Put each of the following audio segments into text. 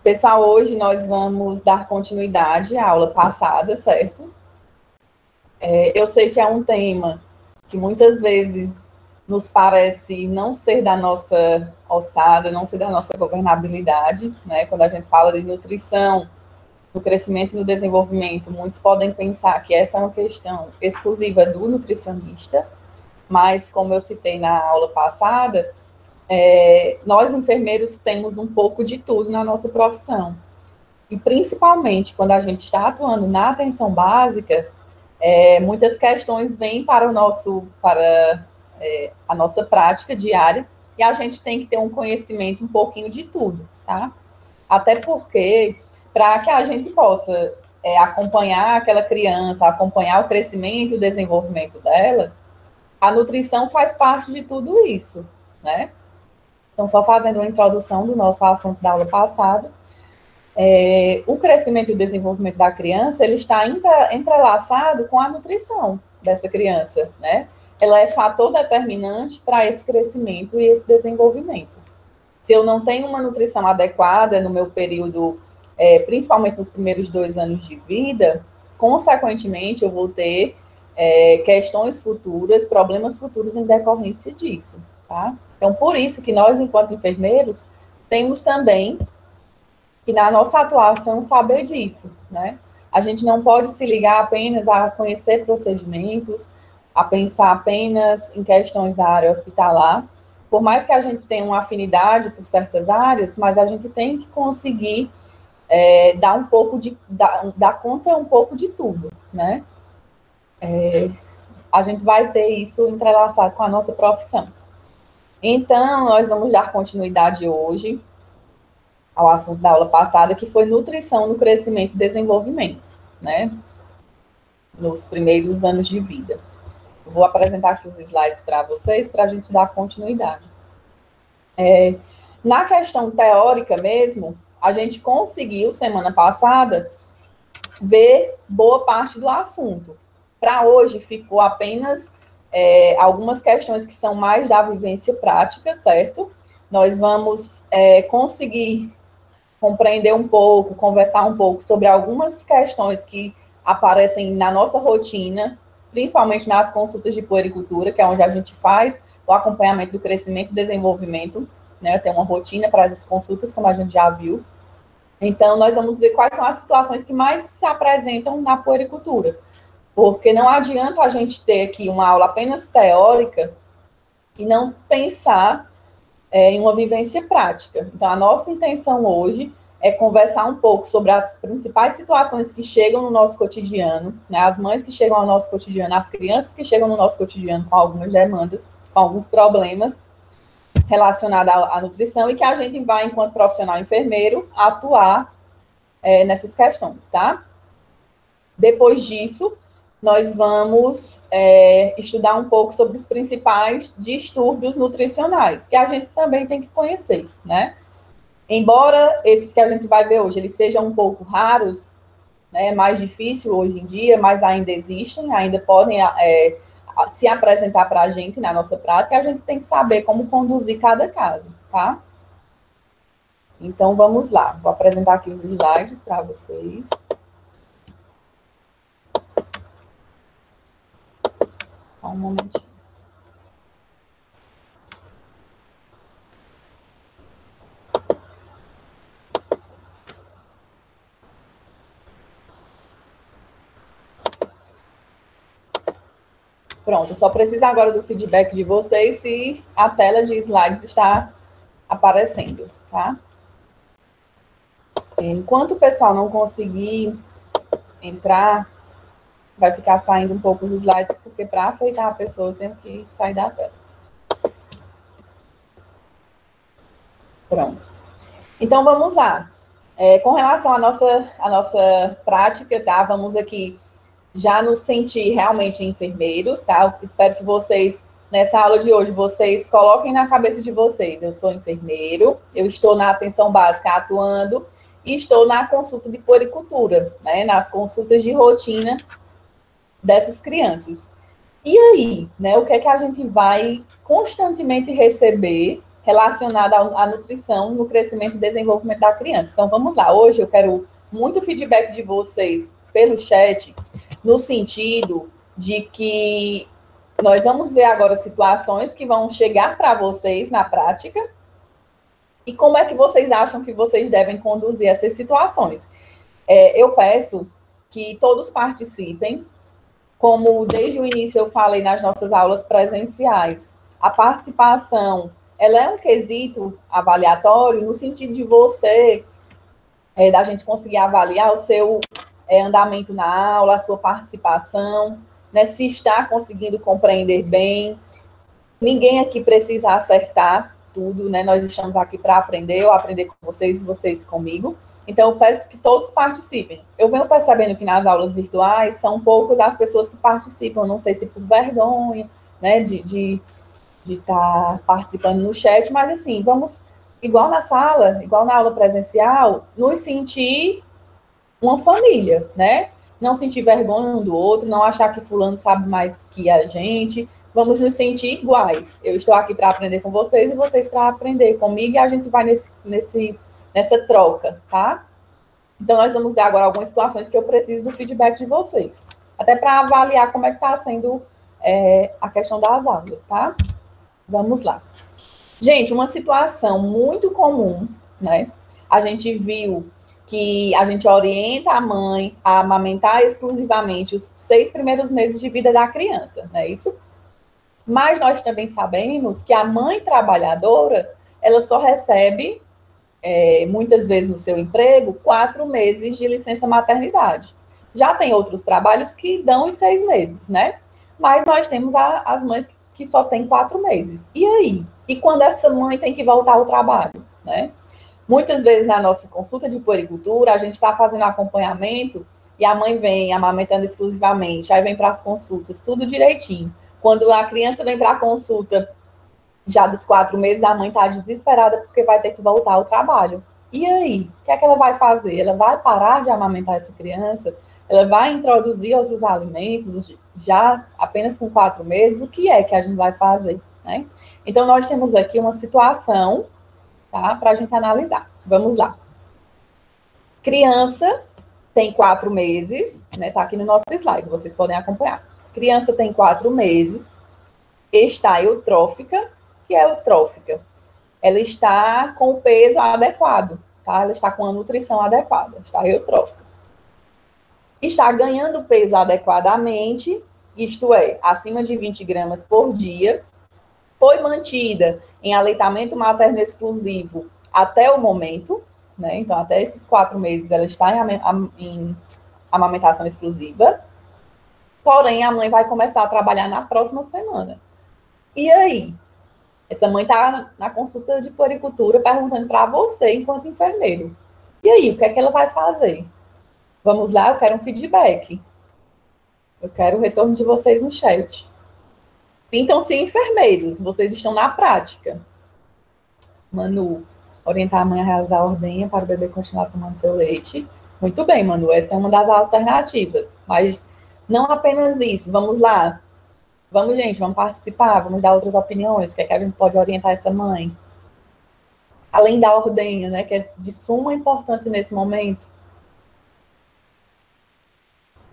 Pessoal, hoje nós vamos dar continuidade à aula passada, certo? Eu sei que é um tema que muitas vezes nos parece não ser da nossa alçada, não ser da nossa governabilidade, né? Quando a gente fala de nutrição, no crescimento e no desenvolvimento, muitos podem pensar que essa é uma questão exclusiva do nutricionista, mas como eu citei na aula passada, nós enfermeiros temos um pouco de tudo na nossa profissão. E principalmente quando a gente está atuando na atenção básica, muitas questões vêm para a nossa prática diária e a gente tem que ter um conhecimento um pouquinho de tudo, tá? Até porque, para que a gente possa acompanhar aquela criança, acompanhar o crescimento e o desenvolvimento dela, a nutrição faz parte de tudo isso, né? Então, só fazendo uma introdução do nosso assunto da aula passada, o crescimento e o desenvolvimento da criança, ele está entrelaçado com a nutrição dessa criança, né? Ela é fator determinante para esse crescimento e esse desenvolvimento. Se eu não tenho uma nutrição adequada no meu período, principalmente nos primeiros 2 anos de vida, consequentemente, eu vou ter questões futuras, problemas futuros em decorrência disso, tá? Então, por isso que nós, enquanto enfermeiros, temos também que na nossa atuação saber disso, né? A gente não pode se ligar apenas a conhecer procedimentos, a pensar apenas em questões da área hospitalar, por mais que a gente tenha uma afinidade por certas áreas, mas a gente tem que conseguir dar conta um pouco de tudo, né? A gente vai ter isso entrelaçado com a nossa profissão. Então, nós vamos dar continuidade hoje ao assunto da aula passada, que foi nutrição no crescimento e desenvolvimento, né? Nos primeiros anos de vida. Eu vou apresentar aqui os slides para vocês, para a gente dar continuidade. Na questão teórica mesmo, a gente conseguiu, semana passada, ver boa parte do assunto. Para hoje, ficou apenas algumas questões que são mais da vivência prática, certo? Nós vamos conseguir compreender um pouco, conversar um pouco sobre algumas questões que aparecem na nossa rotina, principalmente nas consultas de puericultura, que é onde a gente faz o acompanhamento do crescimento e desenvolvimento, né? Tem uma rotina para as consultas, como a gente já viu. Então, nós vamos ver quais são as situações que mais se apresentam na puericultura, porque não adianta a gente ter aqui uma aula apenas teórica e não pensar em uma vivência prática. Então, a nossa intenção hoje é conversar um pouco sobre as principais situações que chegam no nosso cotidiano, né? As mães que chegam ao nosso cotidiano, as crianças que chegam no nosso cotidiano com algumas demandas, com alguns problemas relacionados à nutrição e que a gente vai, enquanto profissional enfermeiro, atuar nessas questões, tá? Depois disso, nós vamos estudar um pouco sobre os principais distúrbios nutricionais, que a gente também tem que conhecer, né? Embora esses que a gente vai ver hoje, eles sejam um pouco raros, né, mais difícil hoje em dia, mas ainda existem, ainda podem se apresentar para a gente na nossa prática, a gente tem que saber como conduzir cada caso, tá? Então, vamos lá. Vou apresentar aqui os slides para vocês. Só um momentinho. Pronto, só preciso agora do feedback de vocês se a tela de slides está aparecendo, tá? Enquanto o pessoal não conseguir entrar, vai ficar saindo um pouco os slides, porque para aceitar a pessoa eu tenho que sair da tela. Pronto. Então, vamos lá. Com relação à nossa prática, tá? Vamos aqui já nos sentir realmente enfermeiros, tá? Eu espero que vocês, nessa aula de hoje, vocês coloquem na cabeça de vocês, eu sou enfermeiro, eu estou na atenção básica atuando e estou na consulta de puericultura, né? Nas consultas de rotina dessas crianças. E aí, né? O que é que a gente vai constantemente receber relacionada à nutrição no crescimento e desenvolvimento da criança. Então, vamos lá. Hoje eu quero muito feedback de vocês pelo chat, no sentido de que nós vamos ver agora situações que vão chegar para vocês na prática e como é que vocês acham que vocês devem conduzir essas situações. Eu peço que todos participem, como desde o início eu falei nas nossas aulas presenciais. A participação, ela é um quesito avaliatório no sentido de você, da gente conseguir avaliar o seu andamento na aula, a sua participação, né, se está conseguindo compreender bem. Ninguém aqui precisa acertar tudo, né? Nós estamos aqui para aprender, eu aprender com vocês e vocês comigo. Então, eu peço que todos participem. Eu venho percebendo que nas aulas virtuais são poucas as pessoas que participam, não sei se por vergonha, né, de estar participando no chat, mas assim, vamos, igual na sala, igual na aula presencial, nos sentir uma família, né? Não sentir vergonha um do outro, não achar que fulano sabe mais que a gente. Vamos nos sentir iguais. Eu estou aqui para aprender com vocês e vocês para aprender comigo e a gente vai nessa troca, tá? Então, nós vamos ver agora algumas situações que eu preciso do feedback de vocês. Até para avaliar como é que está sendo a questão das aulas, tá? Vamos lá. Gente, uma situação muito comum, né? A gente viu que a gente orienta a mãe a amamentar exclusivamente os 6 primeiros meses de vida da criança, não é isso? Mas nós também sabemos que a mãe trabalhadora, ela só recebe, muitas vezes no seu emprego, 4 meses de licença maternidade. Já tem outros trabalhos que dão os 6 meses, né? Mas nós temos as mães que só têm 4 meses. E aí? E quando essa mãe tem que voltar ao trabalho, né? Muitas vezes na nossa consulta de puericultura, a gente está fazendo acompanhamento e a mãe vem amamentando exclusivamente, aí vem para as consultas, tudo direitinho. Quando a criança vem para a consulta já dos 4 meses, a mãe está desesperada porque vai ter que voltar ao trabalho. E aí? O que é que ela vai fazer? Ela vai parar de amamentar essa criança? Ela vai introduzir outros alimentos já apenas com 4 meses? O que é que a gente vai fazer, né? Então, nós temos aqui uma situação, tá? Para a gente analisar. Vamos lá. Criança tem 4 meses, né? Tá aqui no nosso slide, vocês podem acompanhar. Criança tem 4 meses, está eutrófica, que é eutrófica. Ela está com o peso adequado, tá? Ela está com a nutrição adequada, está eutrófica. Está ganhando peso adequadamente, isto é, acima de 20 gramas por dia, foi mantida em aleitamento materno exclusivo até o momento, né? Então, até esses 4 meses ela está em amamentação exclusiva, porém, a mãe vai começar a trabalhar na próxima semana. E aí? Essa mãe está na consulta de puericultura perguntando para você, enquanto enfermeiro. E aí, o que é que ela vai fazer? Vamos lá, eu quero um feedback. Eu quero o retorno de vocês no chat. Sintam-se enfermeiros, vocês estão na prática. Manu, orientar a mãe a realizar a ordenha para o bebê continuar tomando seu leite. Muito bem, Manu, essa é uma das alternativas. Mas não apenas isso, vamos lá. Vamos, gente, vamos participar, vamos dar outras opiniões, o que é que a gente pode orientar essa mãe? Além da ordenha, né, que é de suma importância nesse momento.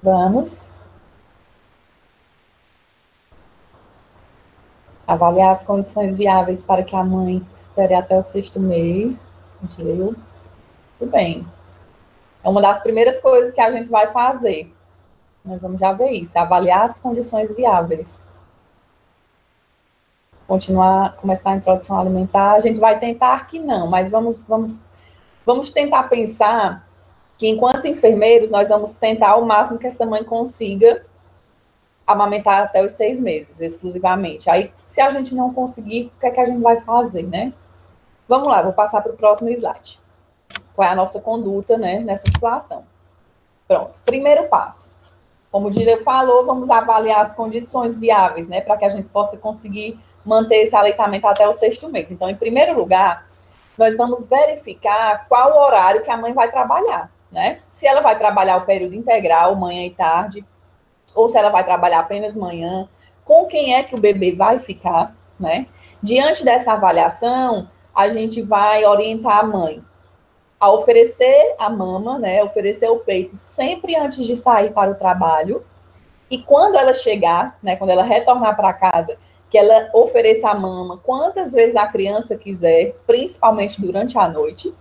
Vamos. Avaliar as condições viáveis para que a mãe espere até o 6º mês. Muito bem. É uma das primeiras coisas que a gente vai fazer. Nós vamos já ver isso. Avaliar as condições viáveis. Começar a introdução alimentar. A gente vai tentar que não, mas vamos tentar pensar que, enquanto enfermeiros, nós vamos tentar ao máximo que essa mãe consiga amamentar até os 6 meses, exclusivamente. Aí, se a gente não conseguir, o que é que a gente vai fazer, né? Vamos lá, vou passar para o próximo slide. Qual é a nossa conduta, né, nessa situação? Pronto, primeiro passo. Como o Dílio falou, vamos avaliar as condições viáveis, né, para que a gente possa conseguir manter esse aleitamento até o 6º mês. Então, em primeiro lugar, nós vamos verificar qual o horário que a mãe vai trabalhar, né? Se ela vai trabalhar o período integral, manhã e tarde, ou se ela vai trabalhar apenas manhã, com quem é que o bebê vai ficar, né? Diante dessa avaliação, a gente vai orientar a mãe a oferecer a mama, né, oferecer o peito sempre antes de sair para o trabalho. E quando ela chegar, né, quando ela retornar para casa, que ela ofereça a mama quantas vezes a criança quiser, principalmente durante a noite.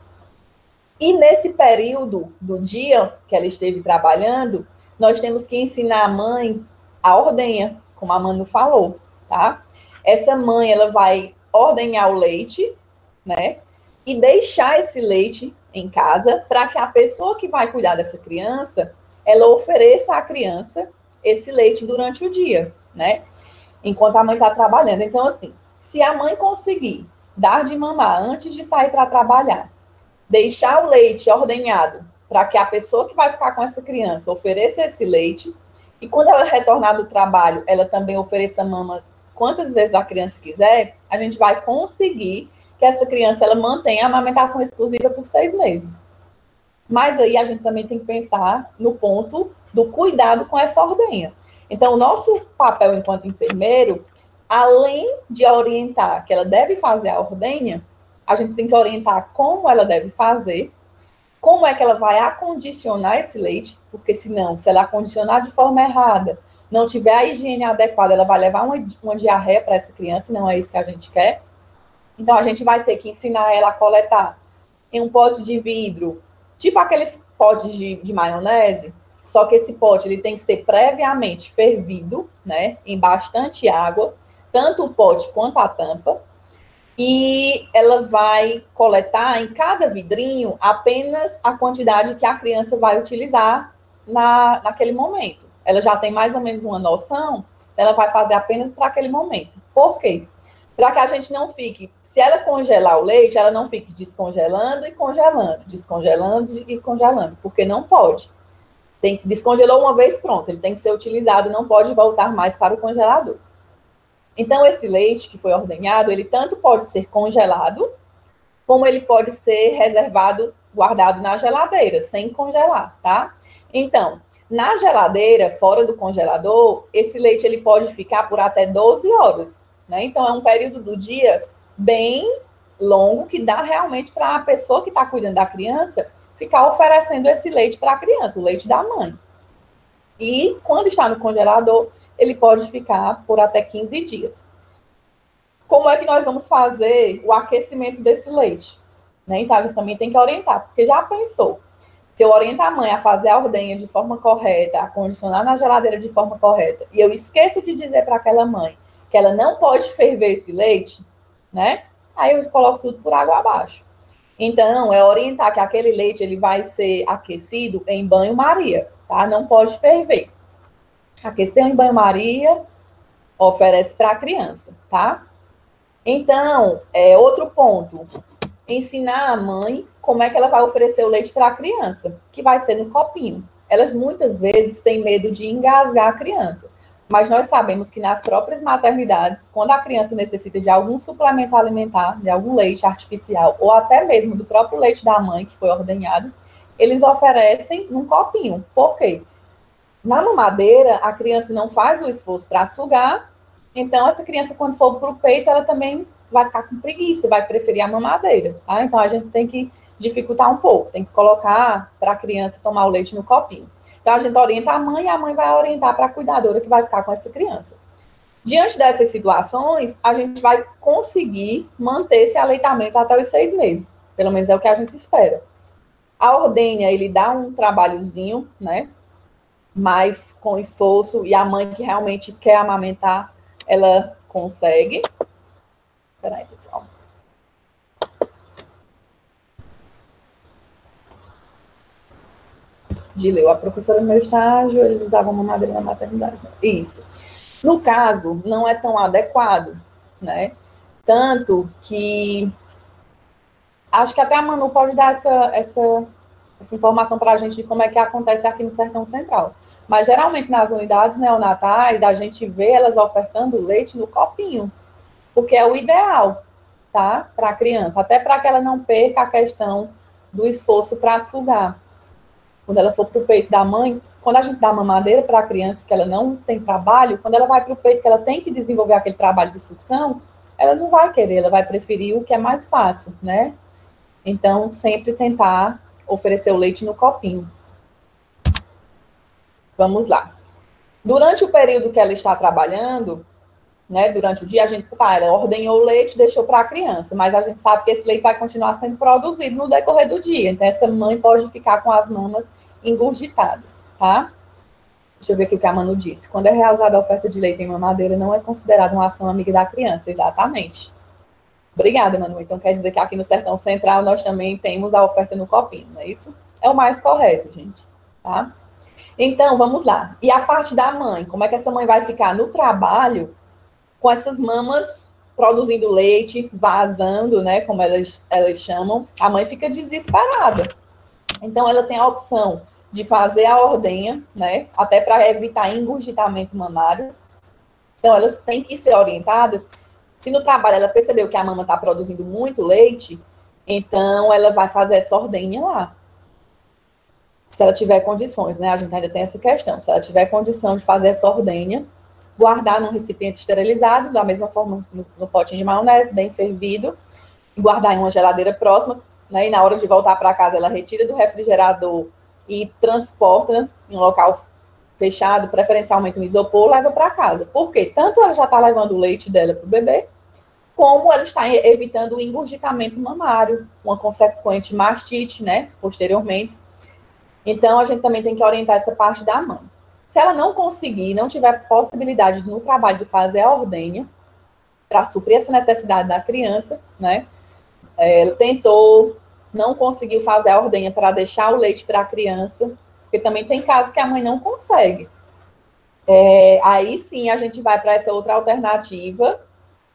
E nesse período do dia que ela esteve trabalhando, nós temos que ensinar a mãe a ordenha, como a Manu falou, tá? Essa mãe, ela vai ordenhar o leite, né? E deixar esse leite em casa para que a pessoa que vai cuidar dessa criança, ela ofereça à criança esse leite durante o dia, né? Enquanto a mãe está trabalhando. Então, assim, se a mãe conseguir dar de mamar antes de sair para trabalhar, deixar o leite ordenhado para que a pessoa que vai ficar com essa criança ofereça esse leite, e quando ela retornar do trabalho, ela também ofereça mama quantas vezes a criança quiser, a gente vai conseguir que essa criança ela mantenha a amamentação exclusiva por 6 meses. Mas aí a gente também tem que pensar no ponto do cuidado com essa ordenha. Então, o nosso papel enquanto enfermeiro, além de orientar que ela deve fazer a ordenha, a gente tem que orientar como ela deve fazer, como é que ela vai acondicionar esse leite, porque senão, se ela acondicionar de forma errada, não tiver a higiene adequada, ela vai levar uma diarreia para essa criança, e não é isso que a gente quer. Então, a gente vai ter que ensinar ela a coletar em um pote de vidro, tipo aqueles potes de maionese, só que esse pote ele tem que ser previamente fervido, né, em bastante água, tanto o pote quanto a tampa, e ela vai coletar em cada vidrinho apenas a quantidade que a criança vai utilizar naquele momento. Ela já tem mais ou menos uma noção, ela vai fazer apenas para aquele momento. Por quê? Para que a gente não fique, se ela congelar o leite, ela não fique descongelando e congelando, descongelando e congelando, porque não pode. Descongelou uma vez, pronto, ele tem que ser utilizado, não pode voltar mais para o congelador. Então, esse leite que foi ordenhado, ele tanto pode ser congelado, como ele pode ser reservado, guardado na geladeira, sem congelar, tá? Então, na geladeira, fora do congelador, esse leite ele pode ficar por até 12 horas, né? Então, é um período do dia bem longo, que dá realmente para a pessoa que está cuidando da criança ficar oferecendo esse leite para a criança, o leite da mãe. E, quando está no congelador, ele pode ficar por até 15 dias. Como é que nós vamos fazer o aquecimento desse leite? Né? Então, a gente também tem que orientar, porque já pensou, se eu orientar a mãe a fazer a ordenha de forma correta, a condicionar na geladeira de forma correta, e eu esqueço de dizer para aquela mãe que ela não pode ferver esse leite, né? Aí eu coloco tudo por água abaixo. Então, é orientar que aquele leite ele vai ser aquecido em banho-maria, tá? Não pode ferver. Aqueceu em banho-maria, oferece para a criança, tá? Então, outro ponto, ensinar a mãe como é que ela vai oferecer o leite para a criança, que vai ser no copinho. Elas muitas vezes têm medo de engasgar a criança, mas nós sabemos que nas próprias maternidades, quando a criança necessita de algum suplemento alimentar, de algum leite artificial, ou até mesmo do próprio leite da mãe que foi ordenhado, eles oferecem num copinho. Por quê? Na mamadeira, a criança não faz o esforço para sugar, então essa criança, quando for para o peito, ela também vai ficar com preguiça, vai preferir a mamadeira, tá? Então, a gente tem que dificultar um pouco, tem que colocar para a criança tomar o leite no copinho. Então, a gente orienta a mãe e a mãe vai orientar para a cuidadora que vai ficar com essa criança. Diante dessas situações, a gente vai conseguir manter esse aleitamento até os 6 meses. Pelo menos é o que a gente espera. A ordenha, ele dá um trabalhozinho, né? Mas com esforço, e a mãe que realmente quer amamentar, ela consegue. Espera aí, pessoal. Dileu, a professora do meu estágio, eles usavam mamadeira na maternidade. Isso. No caso, não é tão adequado, né? Tanto que acho que até a Manu pode dar essa informação para a gente de como é que acontece aqui no Sertão Central. Mas, geralmente, nas unidades neonatais, a gente vê elas ofertando leite no copinho, porque é o ideal, tá? Para a criança, até para que ela não perca a questão do esforço para sugar. Quando ela for para o peito da mãe, quando a gente dá mamadeira para a criança, que ela não tem trabalho, quando ela vai para o peito, que ela tem que desenvolver aquele trabalho de sucção, ela não vai querer, ela vai preferir o que é mais fácil, né? Então, sempre tentar oferecer o leite no copinho. Vamos lá. Durante o período que ela está trabalhando, né, durante o dia, a gente, ela ordenhou o leite, deixou para a criança, mas a gente sabe que esse leite vai continuar sendo produzido no decorrer do dia. Então, essa mãe pode ficar com as mamas engurgitadas, tá? Deixa eu ver aqui o que a Manu disse. Quando é realizada a oferta de leite em mamadeira, não é considerada uma ação amiga da criança. Exatamente. Obrigada, Manu. Então, quer dizer que aqui no Sertão Central nós também temos a oferta no copinho, não é isso? É o mais correto, gente, tá? Então, vamos lá. E a parte da mãe? Como é que essa mãe vai ficar no trabalho com essas mamas produzindo leite, vazando, né, como elas chamam? A mãe fica desesperada. Então, ela tem a opção de fazer a ordenha, né, até para evitar engurgitamento mamário. Então, elas têm que ser orientadas. Se no trabalho ela percebeu que a mama está produzindo muito leite, então ela vai fazer essa ordenha lá. Se ela tiver condições, né? A gente ainda tem essa questão. Se ela tiver condição de fazer essa ordenha, guardar num recipiente esterilizado, da mesma forma no potinho de maionese, bem fervido, e guardar em uma geladeira próxima, né? E na hora de voltar para casa, ela retira do refrigerador e transporta em um local fechado, preferencialmente um isopor, leva para casa. Por quê? Tanto ela já está levando o leite dela para o bebê, como ela está evitando o engurgitamento mamário, uma consequente mastite, né? Posteriormente. Então, a gente também tem que orientar essa parte da mãe. Se ela não conseguir, não tiver possibilidade no trabalho de fazer a ordenha, para suprir essa necessidade da criança, né? Ela tentou, não conseguiu fazer a ordenha para deixar o leite para a criança, porque também tem casos que a mãe não consegue. Aí sim a gente vai para essa outra alternativa,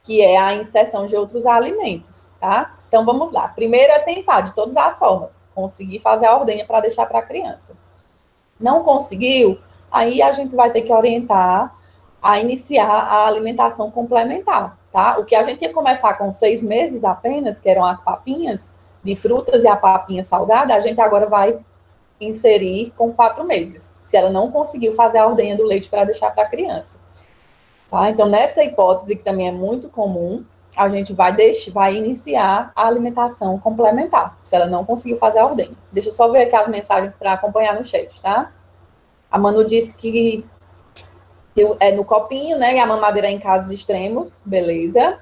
que é a inserção de outros alimentos, tá? Então, vamos lá. Primeiro é tentar, de todas as formas, conseguir fazer a ordenha para deixar para a criança. Não conseguiu, aí a gente vai ter que orientar a iniciar a alimentação complementar, tá? O que a gente ia começar com 6 meses apenas, que eram as papinhas de frutas e a papinha salgada, a gente agora vai inserir com 4 meses, se ela não conseguiu fazer a ordenha do leite para deixar para a criança. Tá? Então, nessa hipótese, que também é muito comum, a gente vai iniciar a alimentação complementar, se ela não conseguiu fazer a ordenha. Deixa eu só ver aqui as mensagens para acompanhar no chat, tá? A Manu disse que é no copinho, né? E a mamadeira é em casos extremos, beleza.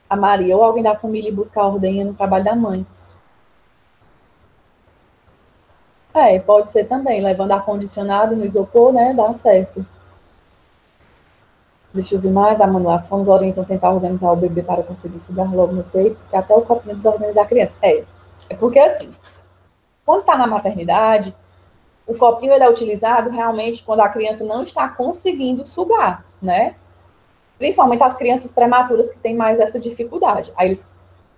A Maria, ou alguém da família busca a ordenha no trabalho da mãe. Pode ser também, levando ar-condicionado no isopor, né? Dá certo. Deixa eu ver mais, a Manu, as fonos orientam tentar organizar o bebê para conseguir sugar logo no peito, porque até o copinho desorganiza a criança. É porque assim, quando está na maternidade, o copinho ele é utilizado realmente quando a criança não está conseguindo sugar, né? Principalmente as crianças prematuras que têm mais essa dificuldade. Aí eles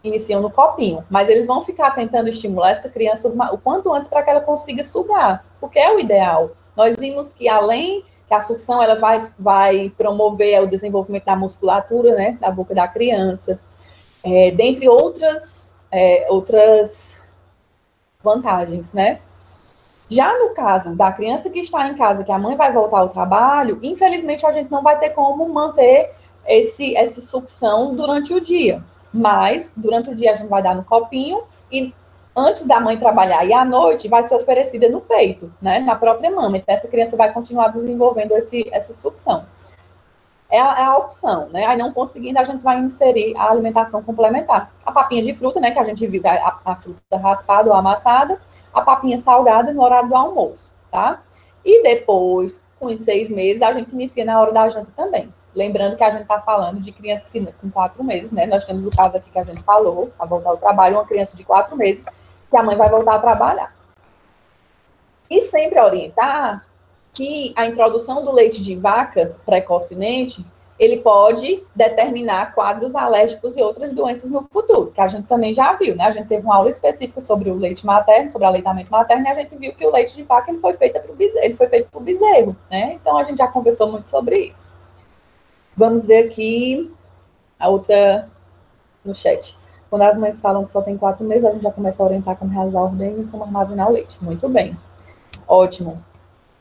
iniciam no copinho, mas eles vão ficar tentando estimular essa criança o quanto antes para que ela consiga sugar, porque é o ideal. Nós vimos que além que a sucção ela vai promover o desenvolvimento da musculatura, né, da boca da criança, dentre outras vantagens, né? Já no caso da criança que está em casa, que a mãe vai voltar ao trabalho, infelizmente a gente não vai ter como manter essa sucção durante o dia. Mas, durante o dia, a gente vai dar no copinho e antes da mãe trabalhar e à noite vai ser oferecida no peito, né, na própria mama. Então, essa criança vai continuar desenvolvendo essa sucção. É a opção, né? Aí não conseguindo, a gente vai inserir a alimentação complementar. A papinha de fruta, né, que a gente viu, a fruta raspada ou amassada, a papinha salgada no horário do almoço, tá? E depois, com os 6 meses, a gente inicia na hora da janta também. Lembrando que a gente está falando de crianças com 4 meses, né? Nós temos o caso aqui que a gente falou, a voltar ao trabalho, uma criança de 4 meses, que a mãe vai voltar a trabalhar. E sempre orientar que a introdução do leite de vaca precocemente, ele pode determinar quadros alérgicos e outras doenças no futuro, que a gente também já viu, né? A gente teve uma aula específica sobre o leite materno, sobre aleitamento materno, e a gente viu que o leite de vaca ele foi feito para o bezerro, né? Então, a gente já conversou muito sobre isso. Vamos ver aqui a outra no chat. Quando as mães falam que só tem 4 meses, a gente já começa a orientar como realizar a ordenha e como armazenar o leite. Muito bem. Ótimo.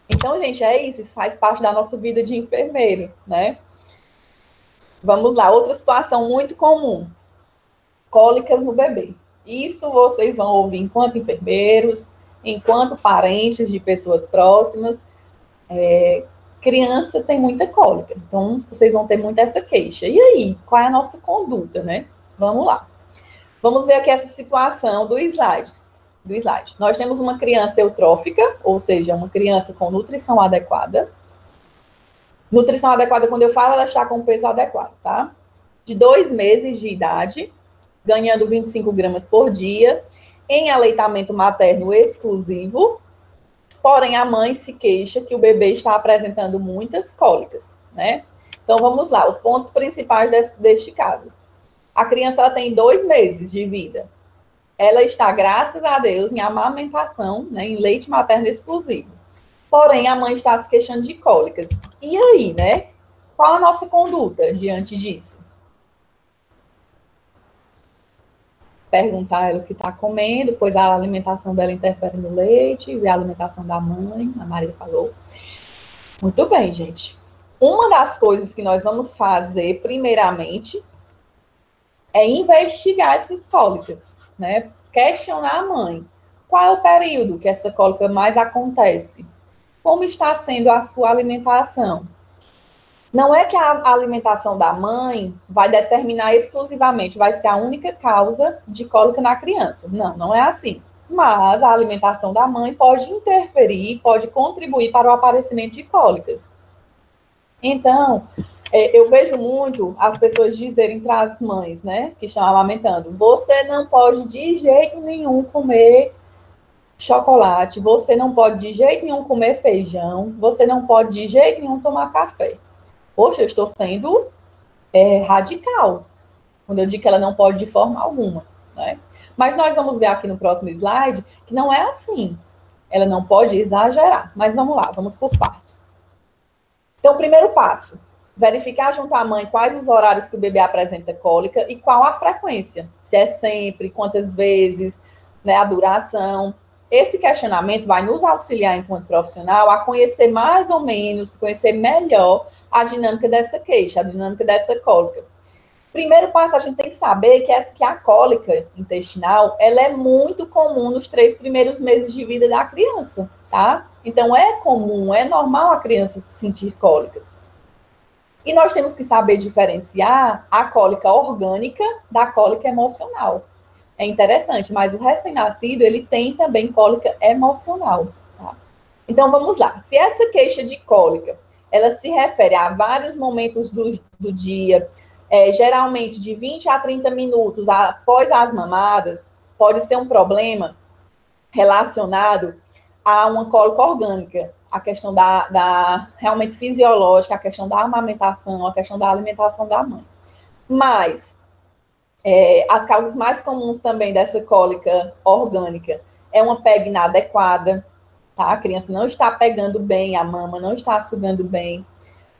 Então, gente, é isso. Isso faz parte da nossa vida de enfermeiro, né? Vamos lá, outra situação muito comum. Cólicas no bebê. Isso vocês vão ouvir enquanto enfermeiros, enquanto parentes de pessoas próximas. Criança tem muita cólica, então vocês vão ter muito essa queixa. E aí, qual é a nossa conduta, né? Vamos lá. Vamos ver aqui essa situação do slide. Nós temos uma criança eutrófica, ou seja, uma criança com nutrição adequada. Nutrição adequada, quando eu falo, ela está com peso adequado, tá? De 2 meses de idade, ganhando 25 gramas por dia, em aleitamento materno exclusivo. Porém, a mãe se queixa que o bebê está apresentando muitas cólicas, né? Então, vamos lá, os pontos principais deste caso. A criança ela tem 2 meses de vida. Ela está, graças a Deus, em amamentação, né, em leite materno exclusivo. Porém, a mãe está se queixando de cólicas. E aí, né? Qual a nossa conduta diante disso? Perguntar ela o que está comendo, pois a alimentação dela interfere no leite, e a alimentação da mãe, a Maria falou. Muito bem, gente. Uma das coisas que nós vamos fazer, primeiramente, é investigar essas cólicas, né? Questionar a mãe. Qual é o período que essa cólica mais acontece? Como está sendo a sua alimentação? Não é que a alimentação da mãe vai determinar exclusivamente, vai ser a única causa de cólica na criança. Não, não é assim. Mas a alimentação da mãe pode interferir, pode contribuir para o aparecimento de cólicas. Então, eu vejo muito as pessoas dizerem para as mães, né, que estão amamentando, você não pode de jeito nenhum comer chocolate, você não pode de jeito nenhum comer feijão, você não pode de jeito nenhum tomar café. Poxa, eu estou sendo radical, quando eu digo que ela não pode de forma alguma, né? Mas nós vamos ver aqui no próximo slide que não é assim. Ela não pode exagerar. Mas vamos lá, vamos por partes. Então, o primeiro passo, verificar junto à mãe quais os horários que o bebê apresenta cólica e qual a frequência. Se é sempre, quantas vezes, né, a duração. Esse questionamento vai nos auxiliar, enquanto profissional, a conhecer mais ou menos, conhecer melhor a dinâmica dessa queixa, a dinâmica dessa cólica. Primeiro passo, a gente tem que saber que a cólica intestinal, ela é muito comum nos 3 primeiros meses de vida da criança, tá? Então, é comum, é normal a criança sentir cólicas. E nós temos que saber diferenciar a cólica orgânica da cólica emocional. É interessante, mas o recém-nascido, ele tem também cólica emocional, tá? Então, vamos lá. Se essa queixa de cólica, ela se refere a vários momentos do dia, geralmente de 20 a 30 minutos após as mamadas, pode ser um problema relacionado a uma cólica orgânica, a questão realmente fisiológica, a questão da amamentação, a questão da alimentação da mãe. Mas as causas mais comuns também dessa cólica orgânica é uma pega inadequada, tá? A criança não está pegando bem a mama, não está sugando bem,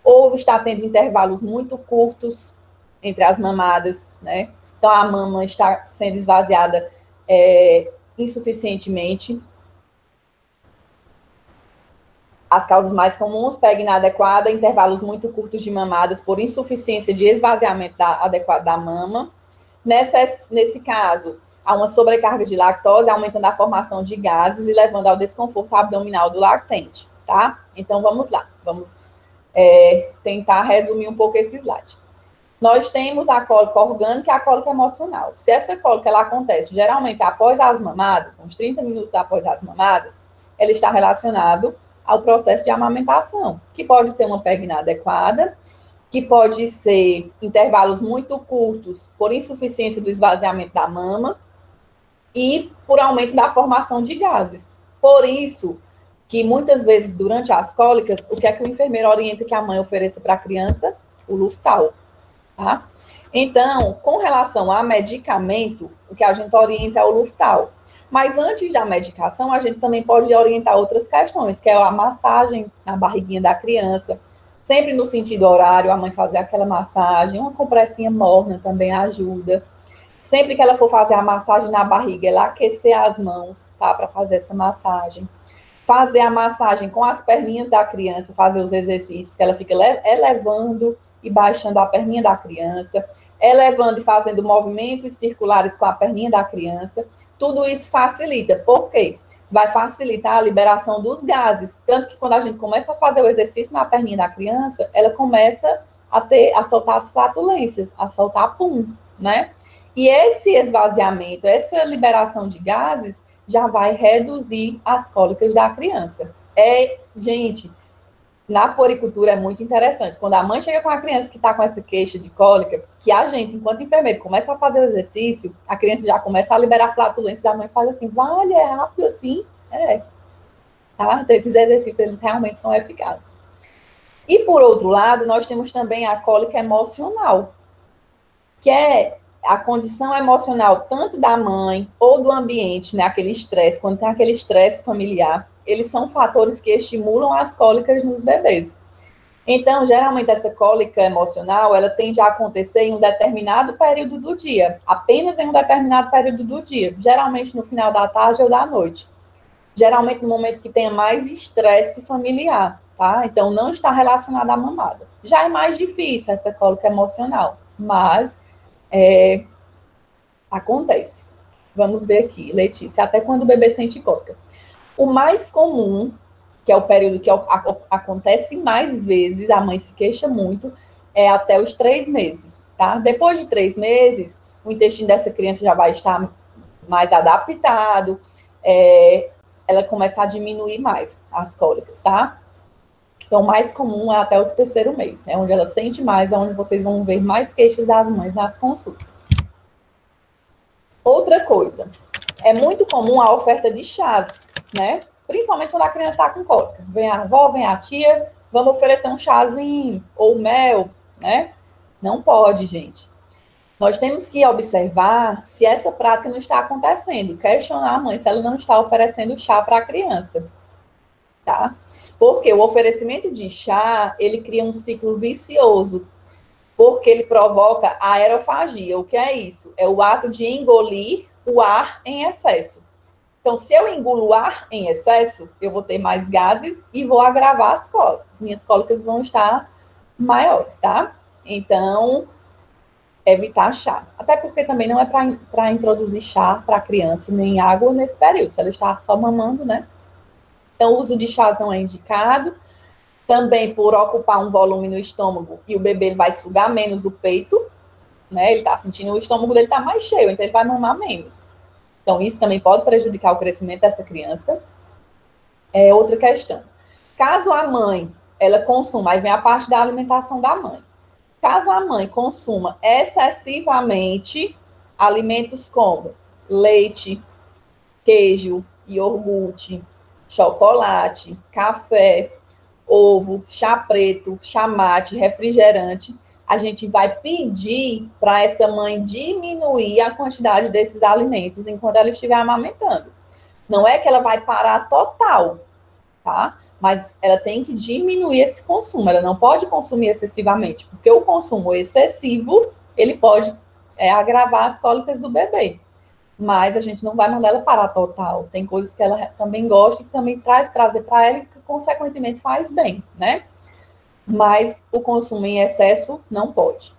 ou está tendo intervalos muito curtos entre as mamadas, né? Então, a mama está sendo esvaziada insuficientemente. As causas mais comuns, pega inadequada, intervalos muito curtos de mamadas por insuficiência de esvaziamento adequado da mama. Nesse caso, há uma sobrecarga de lactose, aumentando a formação de gases e levando ao desconforto abdominal do lactente, tá? Então, vamos lá. Vamos tentar resumir um pouco esse slide. Nós temos a cólica orgânica e a cólica emocional. Se essa cólica ela acontece geralmente após as mamadas, uns 30 minutos após as mamadas, ela está relacionada ao processo de amamentação, que pode ser uma pega inadequada, que pode ser intervalos muito curtos por insuficiência do esvaziamento da mama e por aumento da formação de gases. Por isso que muitas vezes durante as cólicas, o que é que o enfermeiro orienta que a mãe ofereça para a criança? O Luftal, tá? Então, com relação a medicamento, o que a gente orienta é o Luftal. Mas antes da medicação, a gente também pode orientar outras questões, que é a massagem na barriguinha da criança, sempre no sentido horário, a mãe fazer aquela massagem, uma compressinha morna também ajuda. Sempre que ela for fazer a massagem na barriga, ela aquecer as mãos, tá, para fazer essa massagem. Fazer a massagem com as perninhas da criança, fazer os exercícios, que ela fica elevando e baixando a perninha da criança, elevando e fazendo movimentos circulares com a perninha da criança. Tudo isso facilita. Por quê? Vai facilitar a liberação dos gases. Tanto que quando a gente começa a fazer o exercício na perninha da criança, ela começa a soltar as flatulências, a soltar pum, né? E esse esvaziamento, essa liberação de gases, já vai reduzir as cólicas da criança. Gente, na puericultura é muito interessante. Quando a mãe chega com a criança que está com essa queixa de cólica, que a gente, enquanto enfermeiro, começa a fazer o exercício, a criança já começa a liberar flatulência, a mãe faz assim, vale, é rápido assim? Tá? Então, esses exercícios, eles realmente são eficazes. E, por outro lado, nós temos também a cólica emocional, que é a condição emocional tanto da mãe ou do ambiente, né, aquele estresse, quando tem aquele estresse familiar, eles são fatores que estimulam as cólicas nos bebês. Então, geralmente, essa cólica emocional, ela tende a acontecer em um determinado período do dia, apenas em um determinado período do dia, geralmente no final da tarde ou da noite. Geralmente no momento que tenha mais estresse familiar, tá? Então, não está relacionada à mamada. Já é mais difícil essa cólica emocional, mas acontece. Vamos ver aqui, Letícia, até quando o bebê sente cólica. O mais comum, que é o período que acontece mais vezes, a mãe se queixa muito, é até os 3 meses, tá? Depois de 3 meses, o intestino dessa criança já vai estar mais adaptado, ela começa a diminuir mais as cólicas, tá? Então, o mais comum é até o 3º mês, é onde ela sente mais, é onde vocês vão ver mais queixas das mães nas consultas. Outra coisa, é muito comum a oferta de chás, né? Principalmente quando a criança está com cólica. Vem a avó, vem a tia, vamos oferecer um chazinho ou mel, né? Não pode, gente. Nós temos que observar se essa prática não está acontecendo, questionar a mãe se ela não está oferecendo chá para a criança, tá? Porque o oferecimento de chá, ele cria um ciclo vicioso, porque ele provoca a aerofagia. O que é isso? É o ato de engolir o ar em excesso. Então, se eu engulo ar em excesso, eu vou ter mais gases e vou agravar as cólicas. Minhas cólicas vão estar maiores, tá? Então, evitar chá. Até porque também não é para introduzir chá para a criança, nem água nesse período, se ela está só mamando, né? Então, o uso de chás não é indicado. Também por ocupar um volume no estômago e o bebê vai sugar menos o peito, né? Ele está sentindo o estômago dele está mais cheio, então ele vai mamar menos. Então, isso também pode prejudicar o crescimento dessa criança. Outra questão. Caso a mãe, ela consuma, aí vem a parte da alimentação da mãe. Caso a mãe consuma excessivamente alimentos como leite, queijo, iogurte, chocolate, café, ovo, chá preto, chá mate, refrigerante, a gente vai pedir para essa mãe diminuir a quantidade desses alimentos enquanto ela estiver amamentando. Não é que ela vai parar total, tá? Mas ela tem que diminuir esse consumo, ela não pode consumir excessivamente, porque o consumo excessivo, ele pode agravar as cólicas do bebê. Mas a gente não vai mandar ela parar total. Tem coisas que ela também gosta e que também traz prazer para ela e que, consequentemente, faz bem, né? Mas o consumo em excesso não pode.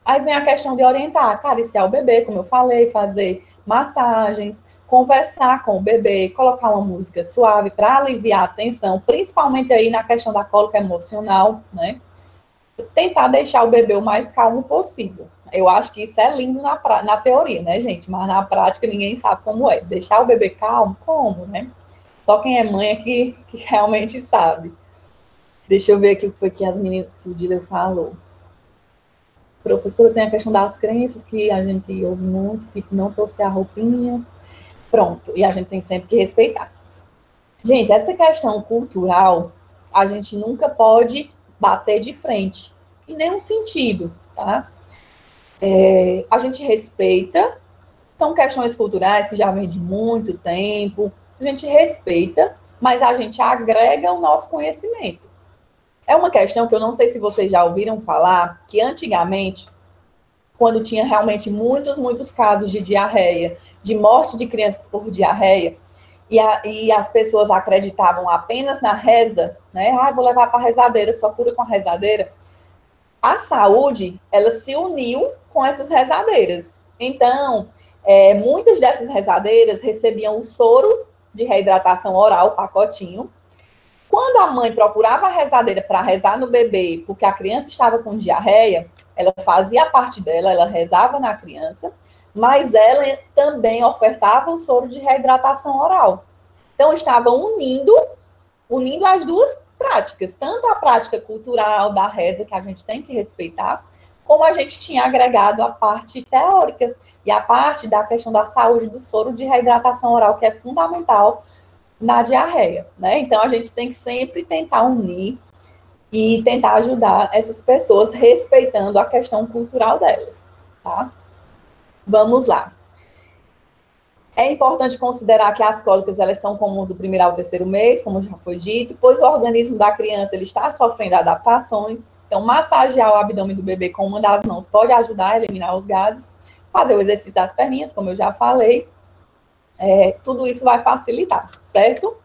Aí vem a questão de orientar, acariciar o bebê, como eu falei, fazer massagens, conversar com o bebê, colocar uma música suave para aliviar a tensão, principalmente aí na questão da cólica emocional, né? Tentar deixar o bebê o mais calmo possível. Eu acho que isso é lindo na teoria, né, gente? Mas na prática ninguém sabe como é. Deixar o bebê calmo, como, né? Só quem é mãe é que realmente sabe. Deixa eu ver aqui o que foi que as meninas, que o Dílio falou. Professora, tem a questão das crenças, que a gente ouve muito, que não torcer a roupinha. Pronto, e a gente tem sempre que respeitar. Gente, essa questão cultural, a gente nunca pode bater de frente, em nenhum sentido, tá? A gente respeita, são questões culturais que já vêm de muito tempo, a gente respeita, mas a gente agrega o nosso conhecimento. É uma questão que eu não sei se vocês já ouviram falar, que antigamente, quando tinha realmente muitos casos de diarreia, de morte de crianças por diarreia, e as pessoas acreditavam apenas na reza, né? Vou levar para a rezadeira, só cura com a rezadeira. A saúde, ela se uniu com essas rezadeiras. Então, muitas dessas rezadeiras recebiam o soro de reidratação oral, pacotinho. Quando a mãe procurava a rezadeira para rezar no bebê, porque a criança estava com diarreia, ela fazia a parte dela, ela rezava na criança, mas ela também ofertava o soro de reidratação oral. Então, estava unindo as duas práticas, tanto a prática cultural da reza, que a gente tem que respeitar, como a gente tinha agregado a parte teórica e a parte da questão da saúde do soro de reidratação oral, que é fundamental na diarreia, né? Então, a gente tem que sempre tentar unir e tentar ajudar essas pessoas respeitando a questão cultural delas, tá? Vamos lá. É importante considerar que as cólicas, elas são comuns do primeiro ao terceiro mês, como já foi dito, pois o organismo da criança, ele está sofrendo adaptações. Então, massagear o abdômen do bebê com uma das mãos pode ajudar a eliminar os gases. Fazer o exercício das perninhas, como eu já falei. Tudo isso vai facilitar, certo?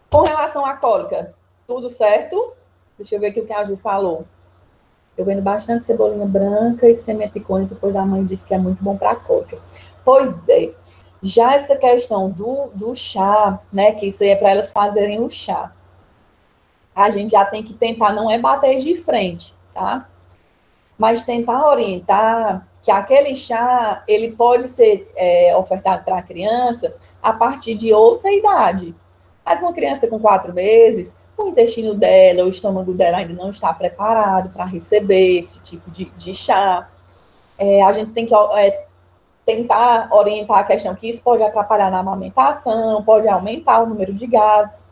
Com relação à cólica, tudo certo? Deixa eu ver aqui o que a Ju falou. Eu vendo bastante cebolinha branca e semente picônia, depois a mãe disse que é muito bom para a cólica. Pois é, já essa questão do chá, né, que isso aí é para elas fazerem o chá, a gente já tem que tentar, não é bater de frente, tá? Mas tentar orientar que aquele chá, ele pode ser ofertado para a criança a partir de outra idade. Mas uma criança com 4 meses, o intestino dela, o estômago dela ainda não está preparado para receber esse tipo de chá. A gente tem que tentar orientar a questão que isso pode atrapalhar na amamentação, pode aumentar o número de gases.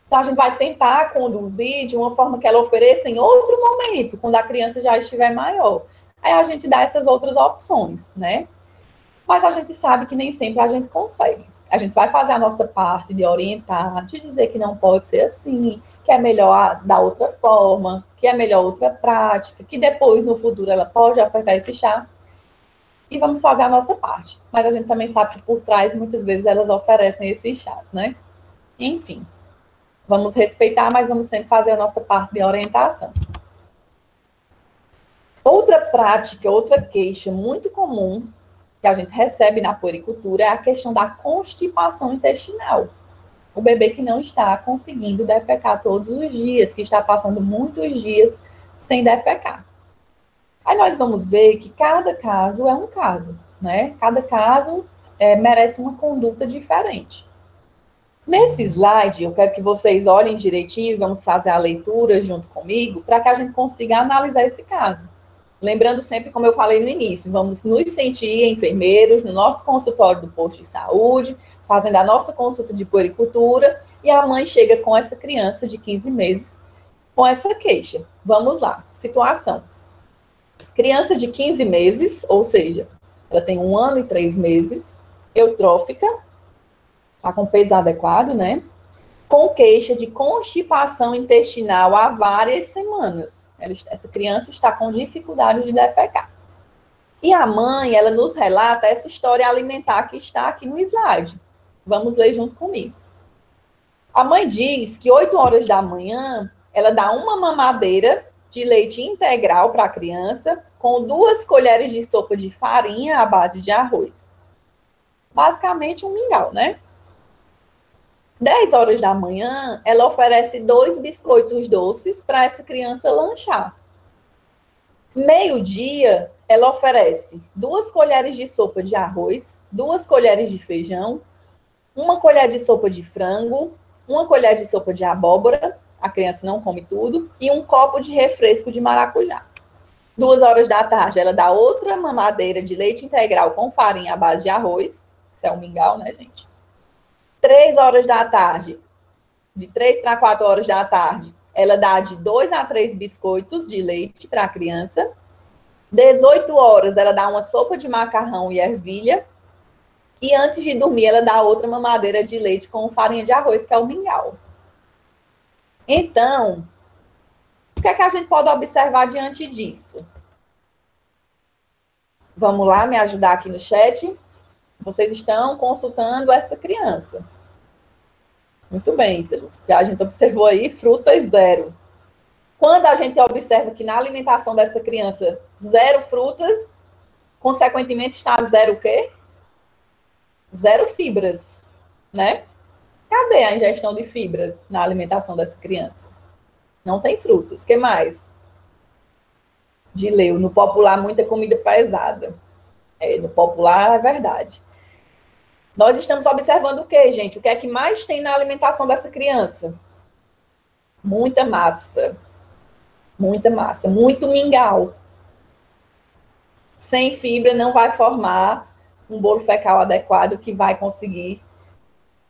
Então, a gente vai tentar conduzir de uma forma que ela ofereça em outro momento, quando a criança já estiver maior. Aí a gente dá essas outras opções, né? Mas a gente sabe que nem sempre a gente consegue. A gente vai fazer a nossa parte de orientar, de dizer que não pode ser assim, que é melhor da outra forma, que é melhor outra prática, que depois, no futuro, ela pode ofertar esse chá. E vamos fazer a nossa parte. Mas a gente também sabe que por trás, muitas vezes, elas oferecem esses chás, né? Enfim, vamos respeitar, mas vamos sempre fazer a nossa parte de orientação. Outra prática, outra queixa muito comum que a gente recebe na puericultura é a questão da constipação intestinal. O bebê que não está conseguindo defecar todos os dias, que está passando muitos dias sem defecar. Aí nós vamos ver que cada caso é um caso, né? Cada caso merece uma conduta diferente. Nesse slide, eu quero que vocês olhem direitinho e vamos fazer a leitura junto comigo para que a gente consiga analisar esse caso. Lembrando sempre, como eu falei no início, vamos nos sentir enfermeiros no nosso consultório do posto de saúde, fazendo a nossa consulta de puericultura, e a mãe chega com essa criança de 15 meses com essa queixa. Vamos lá, situação. Criança de 15 meses, ou seja, ela tem 1 ano e 3 meses, eutrófica, está com peso adequado, né? Com queixa de constipação intestinal há várias semanas. Essa criança está com dificuldade de defecar. E a mãe, ela nos relata essa história alimentar que está aqui no slide. Vamos ler junto comigo. A mãe diz que 8 horas da manhã, ela dá uma mamadeira de leite integral para a criança, com 2 colheres de sopa de farinha à base de arroz. Basicamente um mingau, né? 10 horas da manhã, ela oferece 2 biscoitos doces para essa criança lanchar. Meio-dia, ela oferece 2 colheres de sopa de arroz, 2 colheres de feijão, 1 colher de sopa de frango, 1 colher de sopa de abóbora, a criança não come tudo, e 1 copo de refresco de maracujá. 2 horas da tarde, ela dá outra mamadeira de leite integral com farinha à base de arroz. Isso é um mingau, né, gente? 3 horas da tarde, de 3 para 4 horas da tarde, ela dá de 2 a 3 biscoitos de leite para a criança. 18 horas, ela dá uma sopa de macarrão e ervilha. E antes de dormir, ela dá outra mamadeira de leite com farinha de arroz, que é o mingau. Então, o que é que a gente pode observar diante disso? Vamos lá, me ajudar aqui no chat. Vocês estão consultando essa criança. Muito bem, Ítalo. A gente observou aí frutas 0. Quando a gente observa que na alimentação dessa criança, 0 frutas, consequentemente está 0 o quê? 0 fibras, né? Cadê a ingestão de fibras na alimentação dessa criança? Não tem frutas. O que mais? De leu, no popular, muita comida pesada. No popular, é verdade. Nós estamos observando o quê, gente? O que é que mais tem na alimentação dessa criança? Muita massa. Muita massa. Muito mingau. Sem fibra não vai formar um bolo fecal adequado que vai conseguir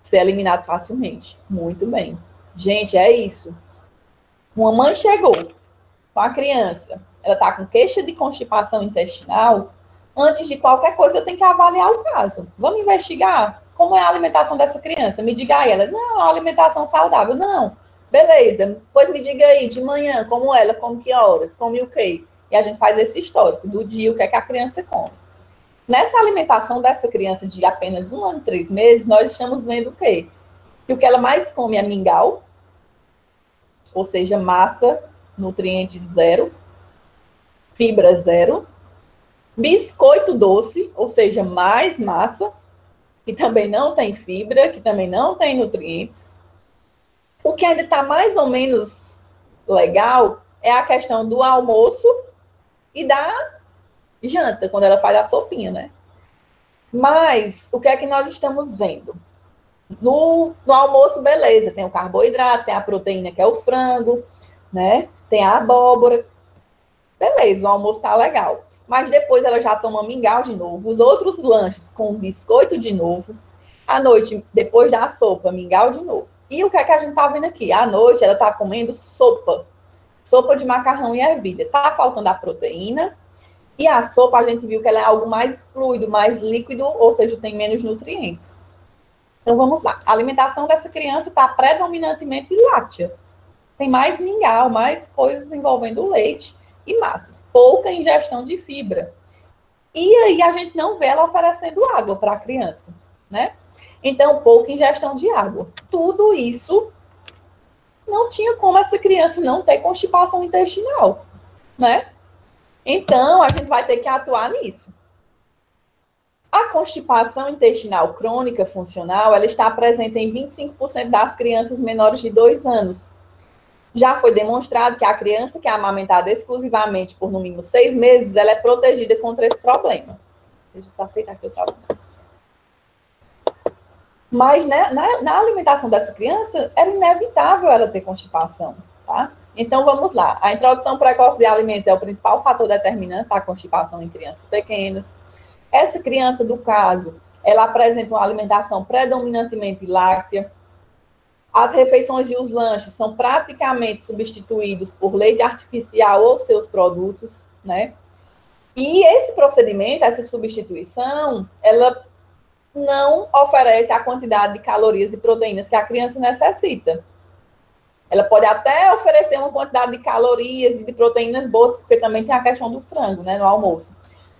ser eliminado facilmente. Muito bem. Gente, é isso. Uma mãe chegou com a criança, ela está com queixa de constipação intestinal. Antes de qualquer coisa, eu tenho que avaliar o caso. Vamos investigar como é a alimentação dessa criança. Me diga aí, ela, não, é uma alimentação saudável. Não, beleza. Pois me diga aí, de manhã, como ela, come que horas, come o quê? E a gente faz esse histórico do dia, o que é que a criança come. Nessa alimentação dessa criança de apenas 1 ano e 3 meses, nós estamos vendo o quê? Que o que ela mais come é mingau, ou seja, massa, nutrientes 0, fibra 0, biscoito doce, ou seja, mais massa, que também não tem fibra, que também não tem nutrientes. O que ainda está mais ou menos legal é a questão do almoço e da janta, quando ela faz a sopinha, né? Mas o que é que nós estamos vendo? No almoço, beleza, tem o carboidrato, tem a proteína, que é o frango, né? Tem a abóbora. Beleza, o almoço tá legal. Mas depois ela já toma mingau de novo, os outros lanches com biscoito de novo. À noite, depois da sopa, mingau de novo. E o que é que a gente tá vendo aqui? À noite ela tá comendo sopa. Sopa de macarrão e ervilha. Tá faltando a proteína. E a sopa, a gente viu que ela é algo mais fluido, mais líquido, ou seja, tem menos nutrientes. Então, vamos lá. A alimentação dessa criança está predominantemente láctea. Tem mais mingau, mais coisas envolvendo leite e massas. Pouca ingestão de fibra. E aí, a gente não vê ela oferecendo água para a criança, né? Então, pouca ingestão de água. Tudo isso não tinha como essa criança não ter constipação intestinal, né? Então, a gente vai ter que atuar nisso. A constipação intestinal crônica funcional, ela está presente em 25% das crianças menores de 2 anos. Já foi demonstrado que a criança que é amamentada exclusivamente por no mínimo 6 meses, ela é protegida contra esse problema. Deixa eu só aceitar aqui o trabalho. Mas né, na alimentação dessa criança, era inevitável ela ter constipação, tá? Então, vamos lá. A introdução precoce de alimentos é o principal fator determinante da constipação em crianças pequenas. Essa criança, do caso, ela apresenta uma alimentação predominantemente láctea. As refeições e os lanches são praticamente substituídos por leite artificial ou seus produtos, né? E esse procedimento, essa substituição, ela não oferece a quantidade de calorias e proteínas que a criança necessita. Ela pode até oferecer uma quantidade de calorias e de proteínas boas, porque também tem a questão do frango, né, no almoço.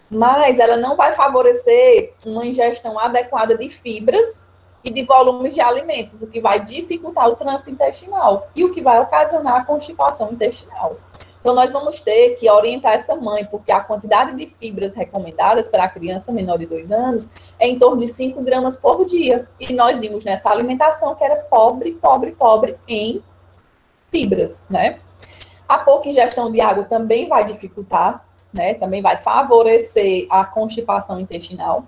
Mas ela não vai favorecer uma ingestão adequada de fibras e de volumes de alimentos, o que vai dificultar o trânsito intestinal e o que vai ocasionar a constipação intestinal. Então, nós vamos ter que orientar essa mãe, porque a quantidade de fibras recomendadas para a criança menor de 2 anos é em torno de 5 gramas por dia. E nós vimos nessa alimentação que era pobre, pobre, pobre em fibras, né? A pouca ingestão de água também vai dificultar, né? Também vai favorecer a constipação intestinal.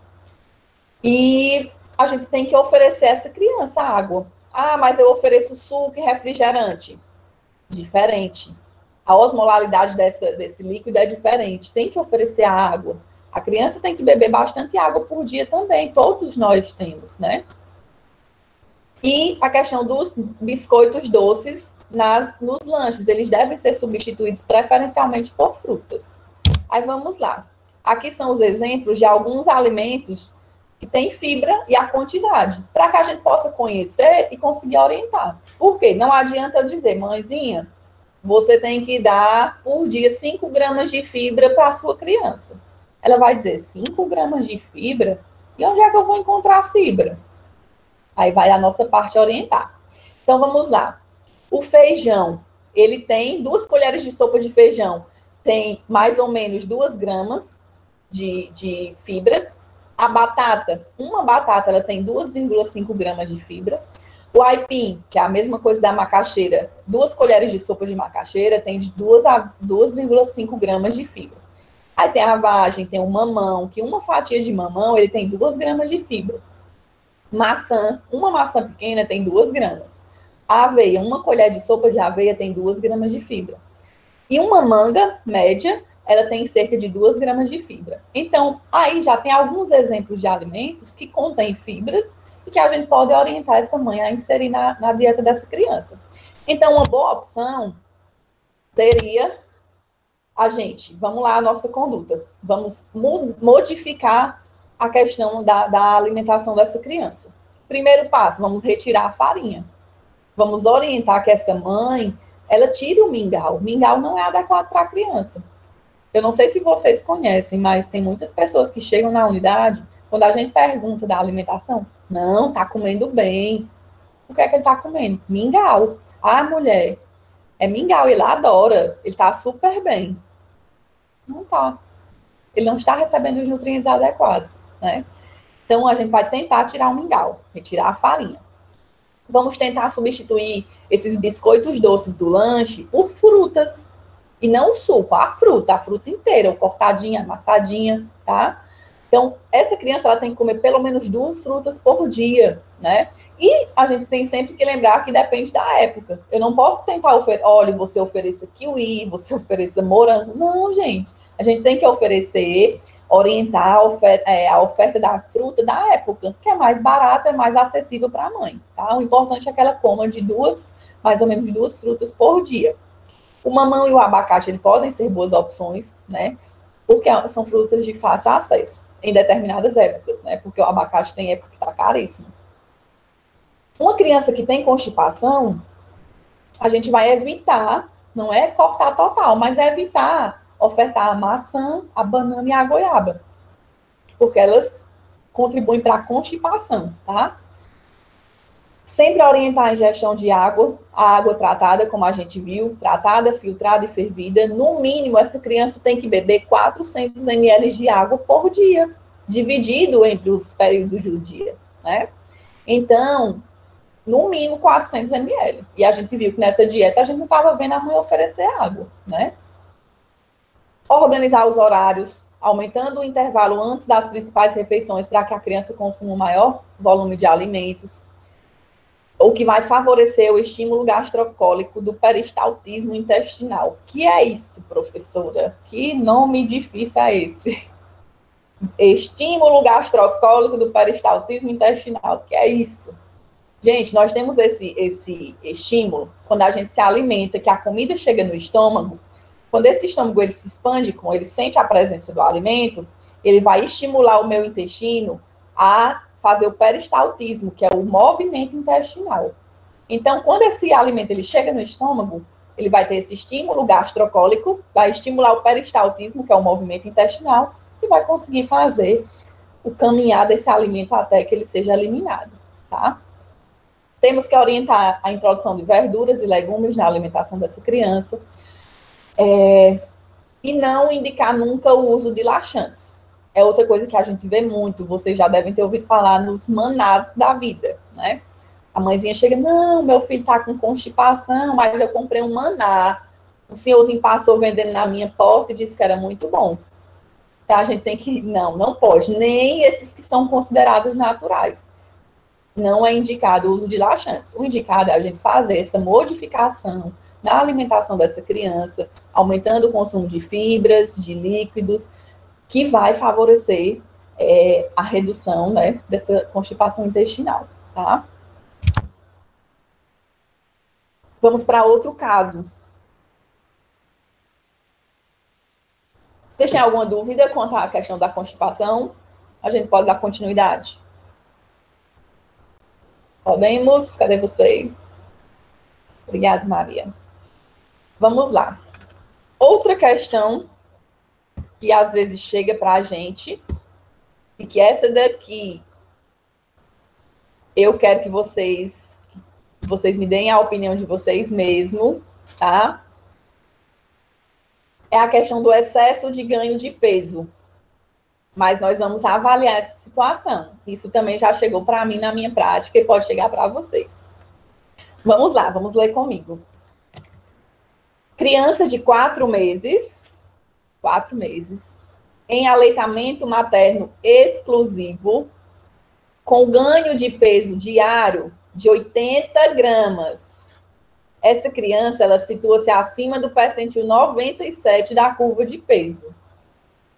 E a gente tem que oferecer a essa criança água. Ah, mas eu ofereço suco e refrigerante. Diferente. A osmolaridade desse líquido é diferente. Tem que oferecer a água. A criança tem que beber bastante água por dia também. Todos nós temos, né? E a questão dos biscoitos doces nos lanches. Eles devem ser substituídos preferencialmente por frutas. Aí vamos lá. Aqui são os exemplos de alguns alimentos que têm fibra e a quantidade, para que a gente possa conhecer e conseguir orientar. Por quê? Não adianta eu dizer, mãezinha, você tem que dar por dia 5 gramas de fibra para a sua criança. Ela vai dizer, 5 gramas de fibra? E onde é que eu vou encontrar fibra? Aí vai a nossa parte orientar. Então, vamos lá. O feijão. ele tem 2 colheres de sopa de feijão, tem mais ou menos 2 gramas de fibras. A batata, uma batata, ela tem 2,5 gramas de fibra. O aipim, que é a mesma coisa da macaxeira, 2 colheres de sopa de macaxeira, tem de 2 a 2,5 gramas de fibra. Aí tem a vagem, tem o mamão, que uma fatia de mamão, ele tem 2 gramas de fibra. Maçã, uma maçã pequena tem 2 gramas. A aveia, uma colher de sopa de aveia tem 2 gramas de fibra. E uma manga média, ela tem cerca de 2 gramas de fibra. Então, aí já tem alguns exemplos de alimentos que contêm fibras e que a gente pode orientar essa mãe a inserir na dieta dessa criança. Então, uma boa opção seria vamos lá, a nossa conduta. Vamos modificar a questão da alimentação dessa criança. Primeiro passo, vamos retirar a farinha. Vamos orientar que essa mãe, ela tire o mingau. O mingau não é adequado para a criança. Eu não sei se vocês conhecem, mas tem muitas pessoas que chegam na unidade, quando a gente pergunta da alimentação, não, tá comendo bem. O que é que ele tá comendo? Mingau. Ah, mulher, é mingau, ele adora, ele tá super bem. Não tá. Ele não está recebendo os nutrientes adequados, né? Então, a gente vai tentar tirar o mingau, retirar a farinha. Vamos tentar substituir esses biscoitos doces do lanche por frutas. E não o suco, a fruta inteira, ou cortadinha, amassadinha, tá? Então, essa criança, ela tem que comer pelo menos 2 frutas por dia, né? E a gente tem sempre que lembrar que depende da época. Eu não posso tentar olha, você ofereça kiwi, você ofereça morango. Não, gente. A gente tem que orientar a oferta da fruta da época, que é mais barato, é mais acessível para a mãe, tá? O importante é que ela coma mais ou menos 2 frutas por dia. O mamão e o abacate, eles podem ser boas opções, né? Porque são frutas de fácil acesso em determinadas épocas, né? Porque o abacate tem época que está caríssimo. Uma criança que tem constipação, a gente vai evitar, não é cortar total, mas é evitar ofertar a maçã, a banana e a goiaba. Porque elas contribuem para a constipação, tá? Sempre orientar a ingestão de água, a água tratada, como a gente viu, tratada, filtrada e fervida. No mínimo, essa criança tem que beber 400 ml de água por dia, dividido entre os períodos do dia, né? Então, no mínimo 400 ml. E a gente viu que nessa dieta a gente não estava vendo a mãe oferecer água, né? Organizar os horários, aumentando o intervalo antes das principais refeições para que a criança consuma um maior volume de alimentos, o que vai favorecer o estímulo gastrocólico do peristaltismo intestinal. Que é isso, professora? Que nome difícil é esse? Estímulo gastrocólico do peristaltismo intestinal. Que é isso? Gente, nós temos esse estímulo quando a gente se alimenta, que a comida chega no estômago. Quando esse estômago ele se expande, ele sente a presença do alimento, ele vai estimular o meu intestino a fazer o peristaltismo, que é o movimento intestinal. Então, quando esse alimento ele chega no estômago, ele vai ter esse estímulo gastrocólico, vai estimular o peristaltismo, que é o movimento intestinal, e vai conseguir fazer o caminhar desse alimento até que ele seja eliminado, tá? Temos que orientar a introdução de verduras e legumes na alimentação dessa criança, e não indicar nunca o uso de laxantes. É outra coisa que a gente vê muito, vocês já devem ter ouvido falar nos manás da vida, né? A mãezinha chega, não, meu filho tá com constipação, mas eu comprei um maná. O senhorzinho passou vendendo na minha porta e disse que era muito bom. Então a gente tem que, não pode, nem esses que são considerados naturais. Não é indicado o uso de laxantes. O indicado é a gente fazer essa modificação na alimentação dessa criança, aumentando o consumo de fibras, de líquidos, que vai favorecer a redução, né, dessa constipação intestinal, tá? Vamos para outro caso. Vocês têm alguma dúvida quanto à questão da constipação? A gente pode dar continuidade. Podemos? Cadê vocês? Obrigada, Maria. Vamos lá. Outra questão que às vezes chega para a gente, e que essa daqui eu quero que vocês me deem a opinião de vocês mesmo, tá? É a questão do excesso de ganho de peso. Mas nós vamos avaliar essa situação. Isso também já chegou para mim na minha prática e pode chegar para vocês. Vamos lá, vamos ler comigo. Criança de 4 meses, em aleitamento materno exclusivo, com ganho de peso diário de 80 gramas. Essa criança, ela situa-se acima do percentil 97 da curva de peso.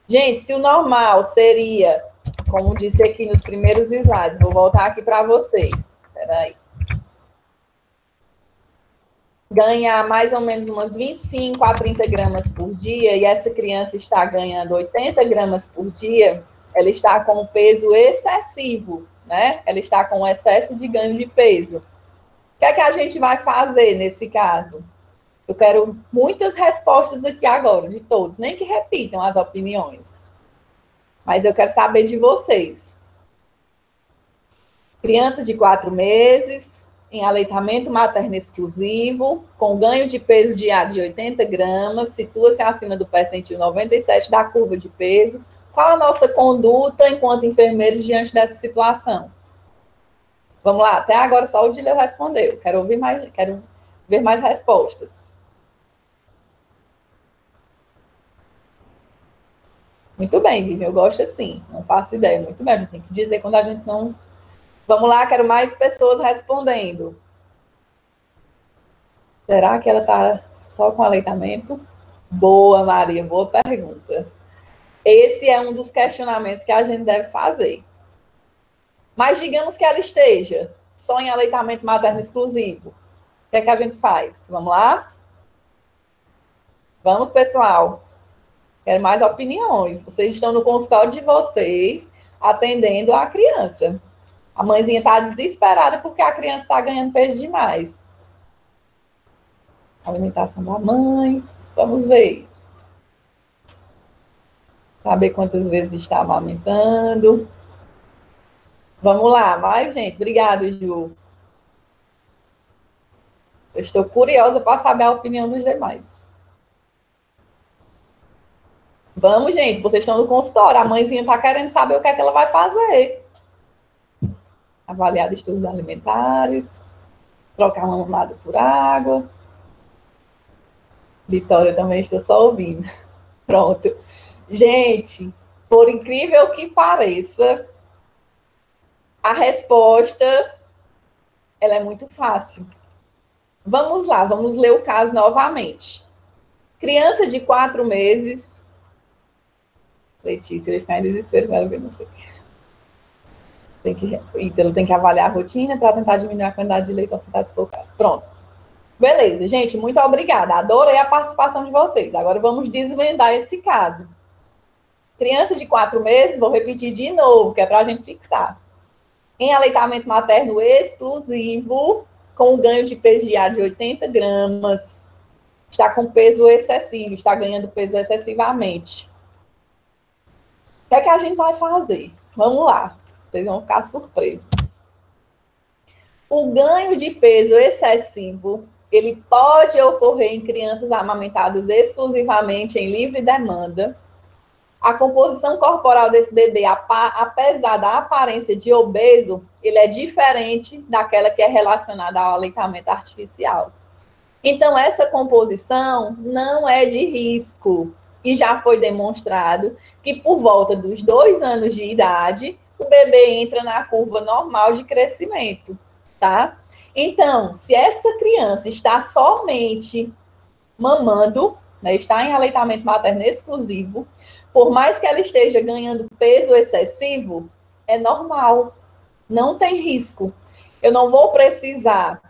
Gente, se o normal seria, como disse aqui nos primeiros slides, vou voltar aqui para vocês. Espera aí. Ganhar mais ou menos umas 25 a 30 gramas por dia, e essa criança está ganhando 80 gramas por dia, ela está com um peso excessivo, né? Ela está com excesso de ganho de peso. O que é que a gente vai fazer nesse caso? Eu quero muitas respostas aqui agora, de todos, nem que repitam as opiniões. Mas eu quero saber de vocês. Criança de 4 meses, em aleitamento materno exclusivo, com ganho de peso diário de 80 gramas, situa-se acima do percentil 97 da curva de peso. Qual a nossa conduta enquanto enfermeiros diante dessa situação? Vamos lá, até agora só o Dileu respondeu. Quero ver mais respostas. Muito bem, Vivi, eu gosto assim. Não faço ideia. Muito bem, a gente tem que dizer quando a gente não... Vamos lá, quero mais pessoas respondendo. Será que ela está só com aleitamento? Boa, Maria, boa pergunta. Esse é um dos questionamentos que a gente deve fazer. Mas digamos que ela esteja só em aleitamento materno exclusivo. O que é que a gente faz? Vamos lá? Vamos, pessoal. Quero mais opiniões. Vocês estão no consultório de vocês, atendendo a criança. A mãezinha está desesperada porque a criança está ganhando peso demais. Alimentação da mãe. Vamos ver. Saber quantas vezes está amamentando. Vamos lá, mais gente. Obrigada, Ju. Eu estou curiosa para saber a opinião dos demais. Vamos, gente. Vocês estão no consultório. A mãezinha está querendo saber o que é que ela vai fazer. Avaliar distúrbios alimentares. Trocar uma mamada por água. Vitória, também estou só ouvindo. Pronto. Gente, por incrível que pareça, a resposta, ela é muito fácil. Vamos lá, vamos ler o caso novamente. Criança de 4 meses. Letícia, vai ficar em desespero, quero ver, não sei. Ítalo tem que avaliar a rotina para tentar diminuir a quantidade de leite ofertado se for o caso. Pronto. Beleza, gente, muito obrigada. Adorei a participação de vocês. Agora vamos desvendar esse caso. Criança de 4 meses, vou repetir de novo, que é para a gente fixar. Em aleitamento materno exclusivo, com um ganho de peso diário de 80 gramas, está com peso excessivo, está ganhando peso excessivamente. O que é que a gente vai fazer? Vamos lá, vocês vão ficar surpresos. O ganho de peso excessivo, ele pode ocorrer em crianças amamentadas exclusivamente em livre demanda. A composição corporal desse bebê, apesar da aparência de obeso, ele é diferente daquela que é relacionada ao aleitamento artificial. Então, essa composição não é de risco. E já foi demonstrado que por volta dos 2 anos de idade, o bebê entra na curva normal de crescimento, tá? Então, se essa criança está somente mamando, né, está em aleitamento materno exclusivo, por mais que ela esteja ganhando peso excessivo, é normal, não tem risco. Eu não vou precisar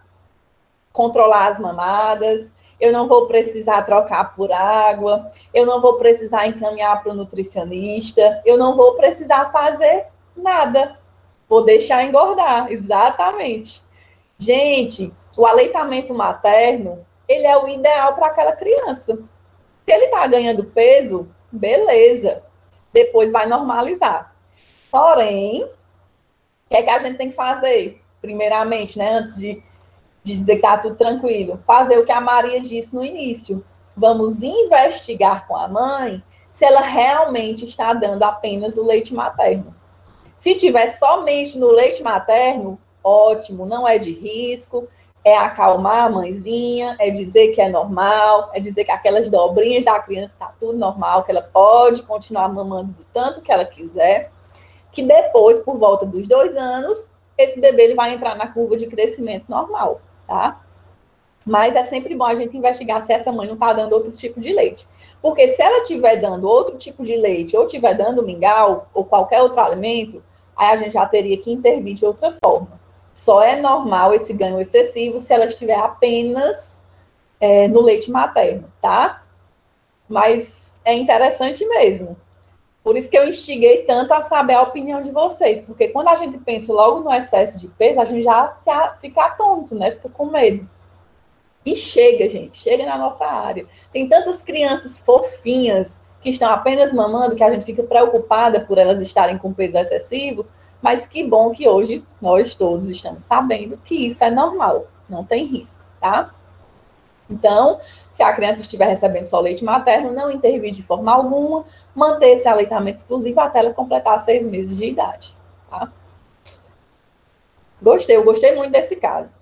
controlar as mamadas, eu não vou precisar trocar por água, eu não vou precisar encaminhar para o nutricionista, eu não vou precisar fazer nada. Vou deixar engordar, exatamente. Gente, o aleitamento materno, ele é o ideal para aquela criança. Se ele está ganhando peso, beleza. Depois vai normalizar. Porém, o que é que a gente tem que fazer? Primeiramente, né? Antes de de dizer que está tudo tranquilo, fazer o que a Maria disse no início. Vamos investigar com a mãe se ela realmente está dando apenas o leite materno. Se tiver somente no leite materno, ótimo, não é de risco, é acalmar a mãezinha, é dizer que é normal, é dizer que aquelas dobrinhas da criança está tudo normal, que ela pode continuar mamando do tanto que ela quiser, que depois, por volta dos 2 anos, esse bebê ele vai entrar na curva de crescimento normal, tá? Mas é sempre bom a gente investigar se essa mãe não está dando outro tipo de leite. Porque se ela estiver dando outro tipo de leite, ou estiver dando mingau, ou qualquer outro alimento, aí a gente já teria que intervir de outra forma. Só é normal esse ganho excessivo se ela estiver apenas no leite materno, tá? Mas é interessante mesmo. Por isso que eu instiguei tanto a saber a opinião de vocês. Porque quando a gente pensa logo no excesso de peso, a gente já fica tonto, né? Fica com medo. E chega, gente, chega na nossa área. Tem tantas crianças fofinhas que estão apenas mamando que a gente fica preocupada por elas estarem com peso excessivo, mas que bom que hoje nós todos estamos sabendo que isso é normal, não tem risco, tá? Então, se a criança estiver recebendo só leite materno, não intervir de forma alguma, manter esse aleitamento exclusivo até ela completar 6 meses de idade, tá? Eu gostei muito desse caso.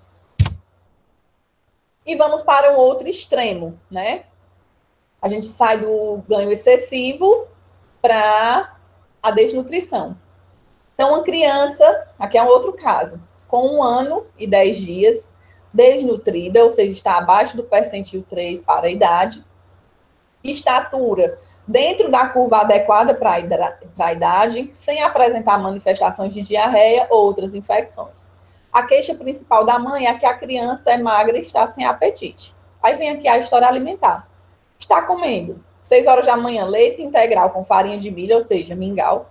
E vamos para um outro extremo, né? A gente sai do ganho excessivo para a desnutrição. Então, uma criança, aqui é um outro caso, com 1 ano e 10 dias, desnutrida, ou seja, está abaixo do percentil 3 para a idade, estatura dentro da curva adequada para a idade, sem apresentar manifestações de diarreia ou outras infecções. A queixa principal da mãe é que a criança é magra e está sem apetite. Aí vem aqui a história alimentar. Está comendo 6 horas da manhã leite integral com farinha de milho, ou seja, mingau.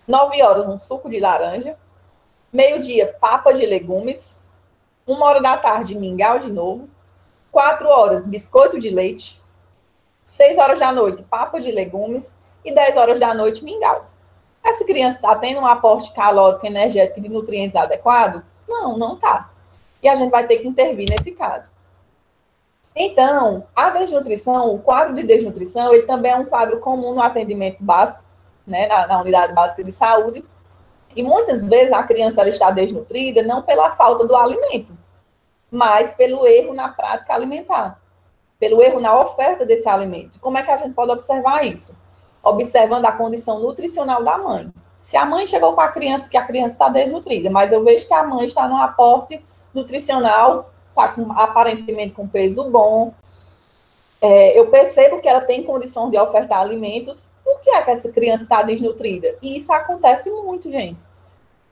9 horas um suco de laranja. Meio-dia, papa de legumes. 1 hora da tarde, mingau de novo. 4 horas, biscoito de leite. 6 horas da noite, papa de legumes. E 10 horas da noite, mingau. Essa criança está tendo um aporte calórico, energético e de nutrientes adequado? Não, não está. E a gente vai ter que intervir nesse caso. Então, a desnutrição, o quadro de desnutrição, ele também é um quadro comum no atendimento básico, né, na unidade básica de saúde. E muitas vezes a criança ela está desnutrida não pela falta do alimento, mas pelo erro na prática alimentar, pelo erro na oferta desse alimento. Como é que a gente pode observar isso? Observando a condição nutricional da mãe. Se a mãe chegou com a criança, que a criança está desnutrida, mas eu vejo que a mãe está num aporte nutricional, está aparentemente com peso bom, eu percebo que ela tem condição de ofertar alimentos, por que é que essa criança está desnutrida? E isso acontece muito, gente.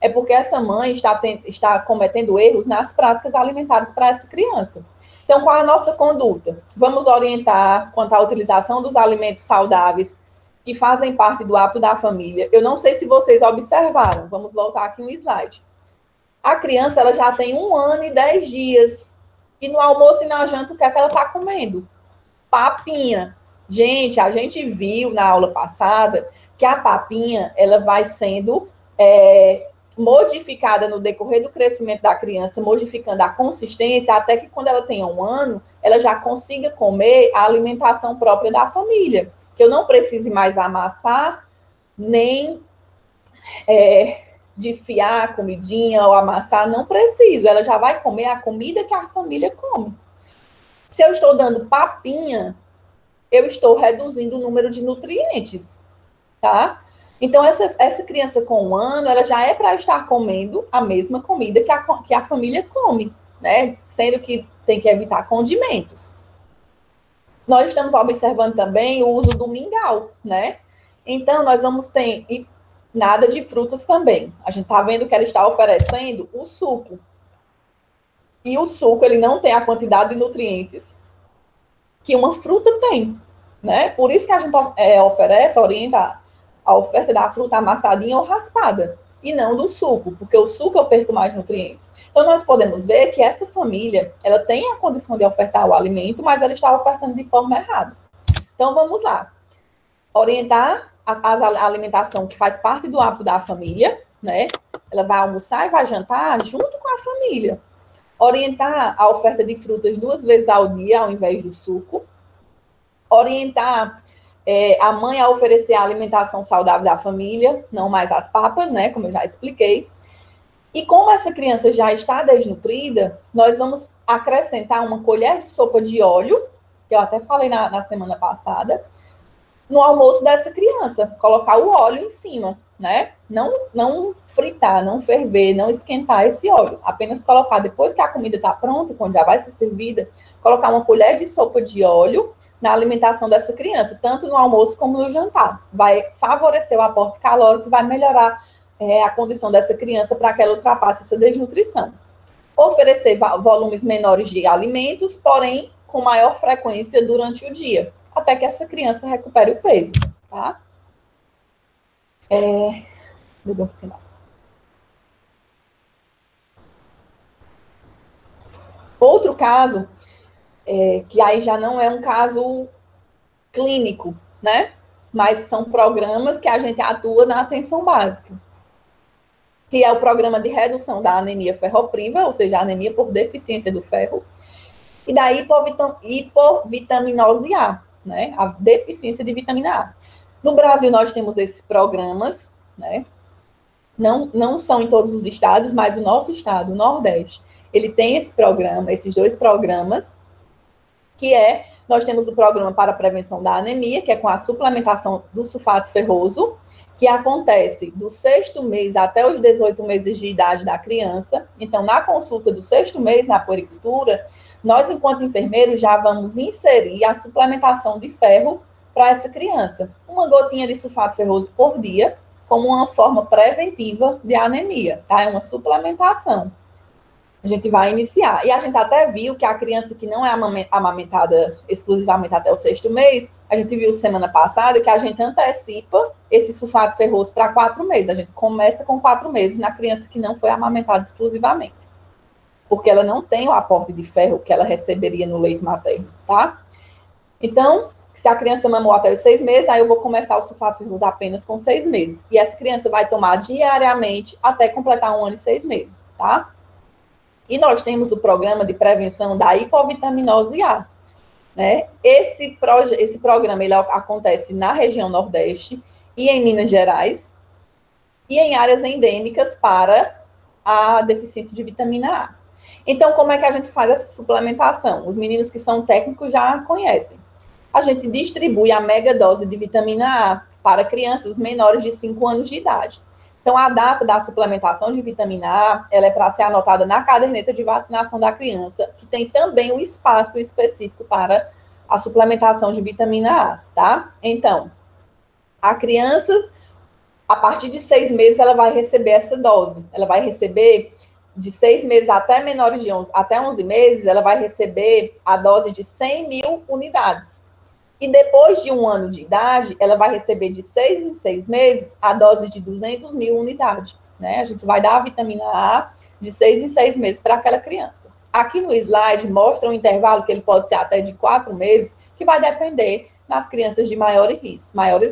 É porque essa mãe está cometendo erros nas práticas alimentares para essa criança. Então, qual é a nossa conduta? Vamos orientar quanto à utilização dos alimentos saudáveis que fazem parte do hábito da família. Eu não sei se vocês observaram. Vamos voltar aqui um slide. A criança ela já tem 1 ano e 10 dias. E no almoço e na janta, o que é que ela está comendo? Papinha. Gente, a gente viu na aula passada que a papinha ela vai sendo modificada no decorrer do crescimento da criança, modificando a consistência, até que quando ela tenha 1 ano, ela já consiga comer a alimentação própria da família. Que eu não precise mais amassar, nem desfiar a comidinha ou amassar, não preciso. Ela já vai comer a comida que a família come. Se eu estou dando papinha, eu estou reduzindo o número de nutrientes, tá? Então, essa criança com 1 ano, ela já é para estar comendo a mesma comida que a família come, né? Sendo que tem que evitar condimentos. Nós estamos observando também o uso do mingau, né? Então, nós vamos ter nada de frutas também. A gente está vendo que ela está oferecendo o suco. E o suco, ele não tem a quantidade de nutrientes que uma fruta tem, né? Por isso que a gente orienta a oferta da fruta amassadinha ou raspada, e não do suco, porque o suco eu perco mais nutrientes. Então, nós podemos ver que essa família, ela tem a condição de ofertar o alimento, mas ela está ofertando de forma errada. Então, vamos lá. Orientar a alimentação que faz parte do hábito da família, né? Ela vai almoçar e vai jantar junto com a família. Orientar a oferta de frutas 2 vezes ao dia, ao invés do suco. Orientar a mãe a oferecer a alimentação saudável da família, não mais as papas, né, como eu já expliquei. E como essa criança já está desnutrida, nós vamos acrescentar uma colher de sopa de óleo, que eu até falei na semana passada, no almoço dessa criança. Colocar o óleo em cima, né? Não fritar, não ferver, não esquentar esse óleo. Apenas colocar, depois que a comida está pronta, quando já vai ser servida, colocar uma colher de sopa de óleo na alimentação dessa criança, tanto no almoço como no jantar. Vai favorecer o aporte calórico, vai melhorar a condição dessa criança para que ela ultrapasse essa desnutrição. Oferecer volumes menores de alimentos, porém com maior frequência durante o dia, até que essa criança recupere o peso, tá? Outro caso, que aí já não é um caso clínico, né? Mas são programas que a gente atua na atenção básica, que é o programa de redução da anemia ferropriva, ou seja, a anemia por deficiência do ferro, e da hipovitaminose A, né? A deficiência de vitamina A. No Brasil, nós temos esses programas, né? Não são em todos os estados, mas o nosso estado, o Nordeste, ele tem esse programa, esses 2 programas, nós temos o programa para a prevenção da anemia, que é com a suplementação do sulfato ferroso, que acontece do 6º mês até os 18 meses de idade da criança. Então, na consulta do 6º mês, na puericultura, nós, enquanto enfermeiros, já vamos inserir a suplementação de ferro para essa criança. Uma gotinha de sulfato ferroso por dia, como uma forma preventiva de anemia, tá? É uma suplementação. A gente vai iniciar. E a gente até viu que a criança que não é amamentada exclusivamente até o 6º mês, a gente viu semana passada que a gente antecipa esse sulfato ferroso para 4 meses. A gente começa com 4 meses na criança que não foi amamentada exclusivamente, porque ela não tem o aporte de ferro que ela receberia no leite materno, tá? Então, se a criança mamou até os 6 meses, aí eu vou começar o sulfato ferroso apenas com 6 meses. E essa criança vai tomar diariamente até completar 1 ano e 6 meses, tá? E nós temos o programa de prevenção da hipovitaminose A, né? Esse programa, ele acontece na região Nordeste e em Minas Gerais, e em áreas endêmicas para a deficiência de vitamina A. Então, como é que a gente faz essa suplementação? Os meninos que são técnicos já conhecem. A gente distribui a mega dose de vitamina A para crianças menores de 5 anos de idade. Então, a data da suplementação de vitamina A, ela é para ser anotada na caderneta de vacinação da criança, que tem também um espaço específico para a suplementação de vitamina A, tá? Então, a criança, a partir de 6 meses, ela vai receber essa dose. Ela vai receber, de 6 meses até menores de 11 meses, ela vai receber a dose de 100.000 unidades. E depois de 1 ano de idade, ela vai receber de 6 em 6 meses a dose de 200.000 unidades, né? A gente vai dar a vitamina A de 6 em 6 meses para aquela criança. Aqui no slide mostra um intervalo que ele pode ser até de 4 meses, que vai depender das crianças de maiores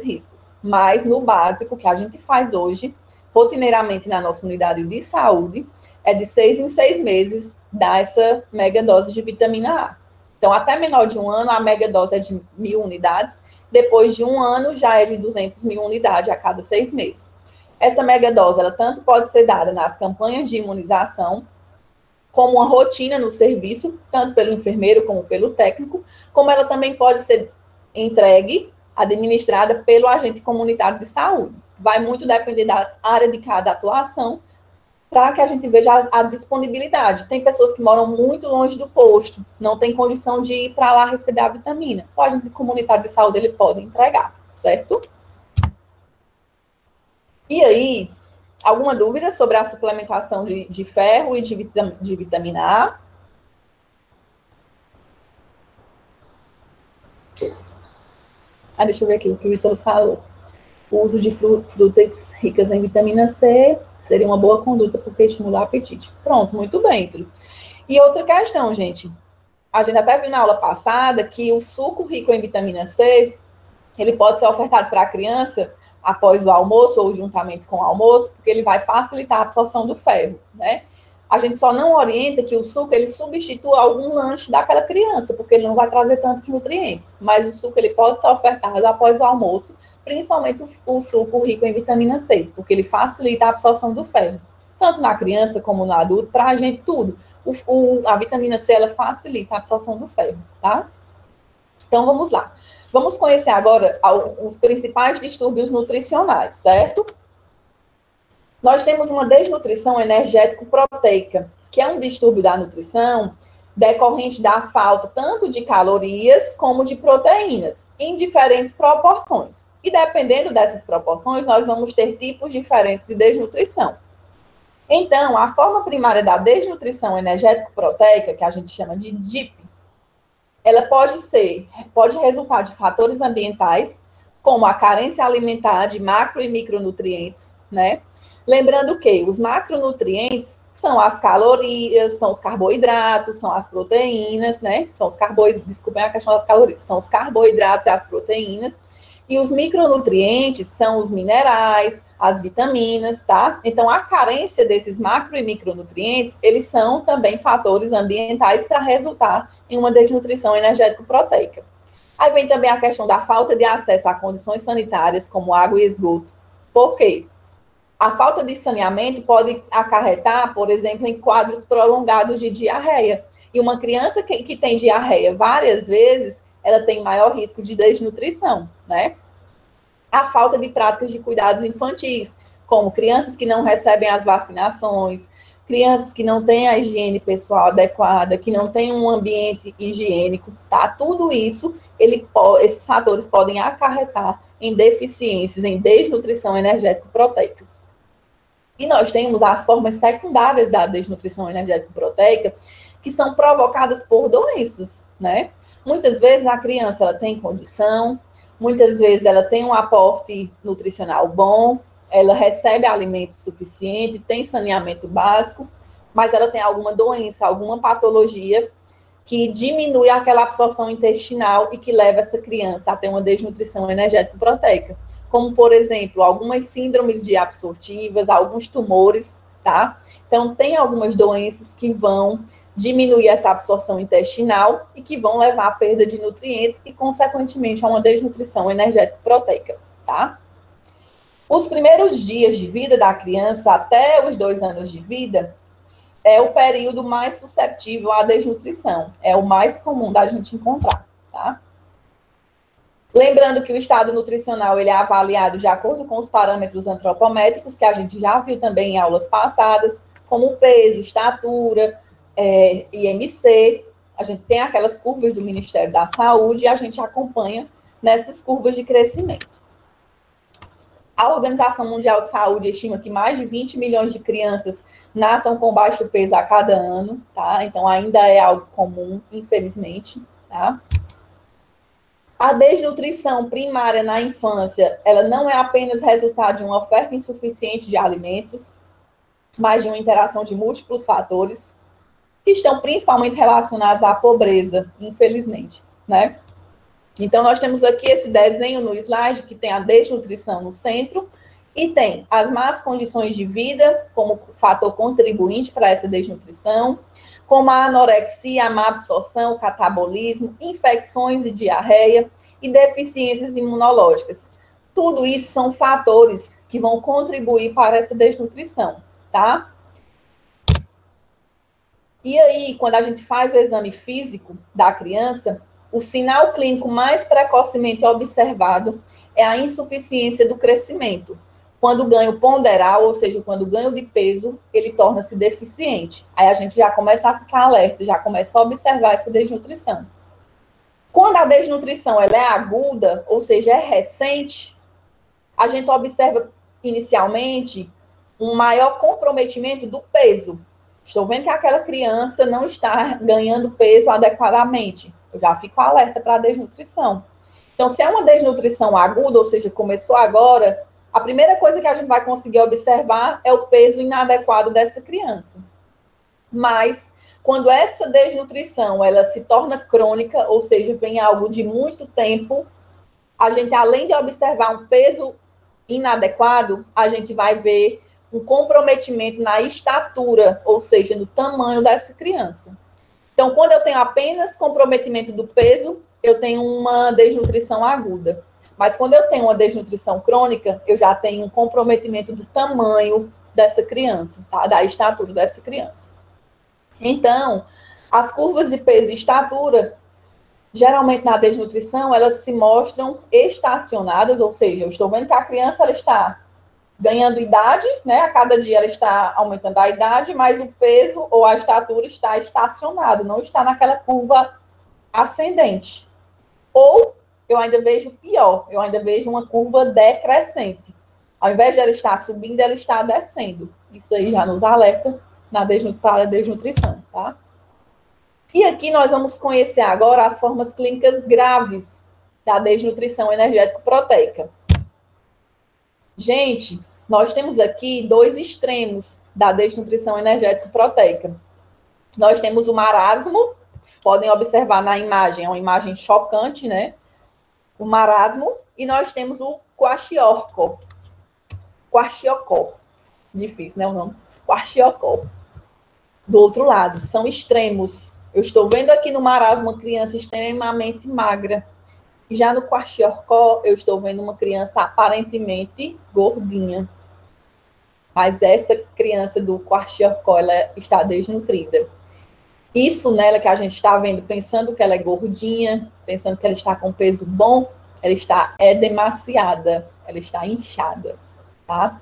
riscos. Mas no básico que a gente faz hoje, rotineiramente na nossa unidade de saúde, é de 6 em 6 meses dar essa mega dose de vitamina A. Então, até menor de 1 ano, a mega dose é de 1.000 unidades. Depois de 1 ano, já é de 200.000 unidades a cada 6 meses. Essa mega dose, ela tanto pode ser dada nas campanhas de imunização, como uma rotina no serviço, tanto pelo enfermeiro como pelo técnico, como ela também pode ser entregue, administrada pelo agente comunitário de saúde. Vai muito depender da área de cada atuação, para que a gente veja a disponibilidade. Tem pessoas que moram muito longe do posto, não tem condição de ir para lá receber a vitamina. O agente comunitário de saúde, ele pode entregar, certo? E aí, alguma dúvida sobre a suplementação de ferro e de vitamina A? Deixa eu ver aqui o que o Vitor falou. O uso de frutas ricas em vitamina C seria uma boa conduta porque estimula o apetite. Pronto, muito bem, Túlio. E outra questão, gente. A gente até viu na aula passada que o suco rico em vitamina C, ele pode ser ofertado para a criança após o almoço ou juntamente com o almoço, porque ele vai facilitar a absorção do ferro, né? A gente só não orienta que o suco ele substitua algum lanche daquela criança, porque ele não vai trazer tantos nutrientes. Mas o suco ele pode ser ofertado após o almoço, principalmente o suco rico em vitamina C, porque ele facilita a absorção do ferro, tanto na criança como no adulto, para a gente tudo. A vitamina C ela facilita a absorção do ferro, tá? Então vamos lá. Vamos conhecer agora os principais distúrbios nutricionais, certo? Nós temos uma desnutrição energético-proteica, que é um distúrbio da nutrição decorrente da falta tanto de calorias como de proteínas, em diferentes proporções. E dependendo dessas proporções, nós vamos ter tipos diferentes de desnutrição. Então, a forma primária da desnutrição energético-proteica, que a gente chama de DIP, ela pode resultar de fatores ambientais, como a carência alimentar de macro e micronutrientes, né? Lembrando que os macronutrientes são as calorias, são os carboidratos, são as proteínas, né? São os carboidratos, desculpem a questão das calorias, são os carboidratos e as proteínas. E os micronutrientes são os minerais, as vitaminas, tá? Então, a carência desses macro e micronutrientes, eles são também fatores ambientais para resultar em uma desnutrição energético-proteica. Aí vem também a questão da falta de acesso a condições sanitárias, como água e esgoto. Por quê? A falta de saneamento pode acarretar, por exemplo, em quadros prolongados de diarreia. E uma criança que tem diarreia várias vezes, ela tem maior risco de desnutrição, né? A falta de práticas de cuidados infantis, como crianças que não recebem as vacinações, crianças que não têm a higiene pessoal adequada, que não têm um ambiente higiênico, tá? Tudo isso, esses fatores podem acarretar em deficiências, em desnutrição energético-proteica. E nós temos as formas secundárias da desnutrição energético-proteica, que são provocadas por doenças, né? Muitas vezes a criança ela tem condição, muitas vezes ela tem um aporte nutricional bom, ela recebe alimento suficiente, tem saneamento básico, mas ela tem alguma doença, alguma patologia que diminui aquela absorção intestinal e que leva essa criança a ter uma desnutrição energético-proteica. Como, por exemplo, algumas síndromes de absortivas, alguns tumores, tá? Então, tem algumas doenças que vão diminuir essa absorção intestinal e que vão levar à perda de nutrientes e, consequentemente, a uma desnutrição energético-proteica, tá? Os primeiros dias de vida da criança, até os 2 anos de vida, é o período mais susceptível à desnutrição. É o mais comum da gente encontrar, tá? Lembrando que o estado nutricional ele é avaliado de acordo com os parâmetros antropométricos, que a gente já viu também em aulas passadas, como peso, estatura, IMC. A gente tem aquelas curvas do Ministério da Saúde e a gente acompanha nessas curvas de crescimento. A Organização Mundial de Saúde estima que mais de 20 milhões de crianças nasçam com baixo peso a cada ano, tá? Então, ainda é algo comum, infelizmente, tá? A desnutrição primária na infância, ela não é apenas resultado de uma oferta insuficiente de alimentos, mas de uma interação de múltiplos fatores que estão principalmente relacionados à pobreza, infelizmente, né? Então, nós temos aqui esse desenho no slide que tem a desnutrição no centro e tem as más condições de vida como fator contribuinte para essa desnutrição, como a anorexia, a má absorção, o catabolismo, infecções e diarreia e deficiências imunológicas. Tudo isso são fatores que vão contribuir para essa desnutrição, tá? E aí, quando a gente faz o exame físico da criança, o sinal clínico mais precocemente observado é a insuficiência do crescimento. Quando o ganho ponderal, ou seja, quando o ganho de peso, ele torna-se deficiente. Aí a gente já começa a ficar alerta, já começa a observar essa desnutrição. Quando a desnutrição ela é aguda, ou seja, é recente, a gente observa inicialmente um maior comprometimento do peso. Estou vendo que aquela criança não está ganhando peso adequadamente. Eu já fico alerta para a desnutrição. Então, se é uma desnutrição aguda, ou seja, começou agora, a primeira coisa que a gente vai conseguir observar é o peso inadequado dessa criança. Mas, quando essa desnutrição ela se torna crônica, ou seja, vem algo de muito tempo, a gente, além de observar um peso inadequado, a gente vai ver um comprometimento na estatura, ou seja, no tamanho dessa criança. Então, quando eu tenho apenas comprometimento do peso, eu tenho uma desnutrição aguda. Mas quando eu tenho uma desnutrição crônica, eu já tenho um comprometimento do tamanho dessa criança, tá? Da estatura dessa criança. Então, as curvas de peso e estatura, geralmente na desnutrição, elas se mostram estacionadas, ou seja, eu estou vendo que a criança ela está ganhando idade, né? A cada dia ela está aumentando a idade, mas o peso ou a estatura está estacionado, não está naquela curva ascendente. Ou eu ainda vejo pior, eu ainda vejo uma curva decrescente. Ao invés de ela estar subindo, ela está descendo. Isso aí já nos alerta para a desnutrição, tá? E aqui nós vamos conhecer agora as formas clínicas graves da desnutrição energético-proteica. Gente, nós temos aqui dois extremos da desnutrição energético-proteica. Nós temos o marasmo, podem observar na imagem, é uma imagem chocante, né? O marasmo, e nós temos o kwashiorkor. Kwashiorkor. Difícil, né, o nome? Kwashiorkor. Do outro lado, são extremos. Eu estou vendo aqui no marasmo uma criança extremamente magra. E já no kwashiorkor, eu estou vendo uma criança aparentemente gordinha. Mas essa criança do kwashiorkor, ela está desnutrida. Isso nela que a gente está vendo, pensando que ela é gordinha, pensando que ela está com peso bom, ela está demasiada, ela está inchada, tá?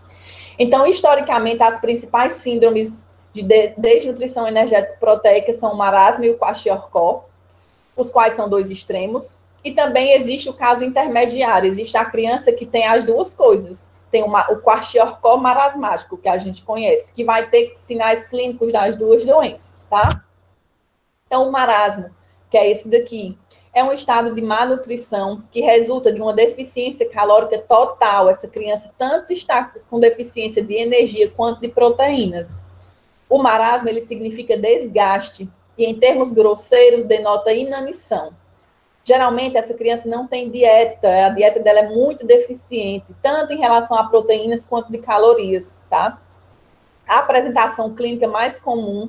Então, historicamente, as principais síndromes de desnutrição energético-proteica são o marasmo e o kwashiorkor, os quais são dois extremos. E também existe o caso intermediário, existe a criança que tem as duas coisas. Tem o kwashiorkor marasmático, que a gente conhece, que vai ter sinais clínicos das duas doenças, tá? Então, o marasmo, que é esse daqui, é um estado de má nutrição que resulta de uma deficiência calórica total. Essa criança tanto está com deficiência de energia quanto de proteínas. O marasmo, ele significa desgaste e, em termos grosseiros, denota inanição. Geralmente, essa criança não tem dieta, a dieta dela é muito deficiente, tanto em relação a proteínas quanto de calorias, tá? A apresentação clínica mais comum,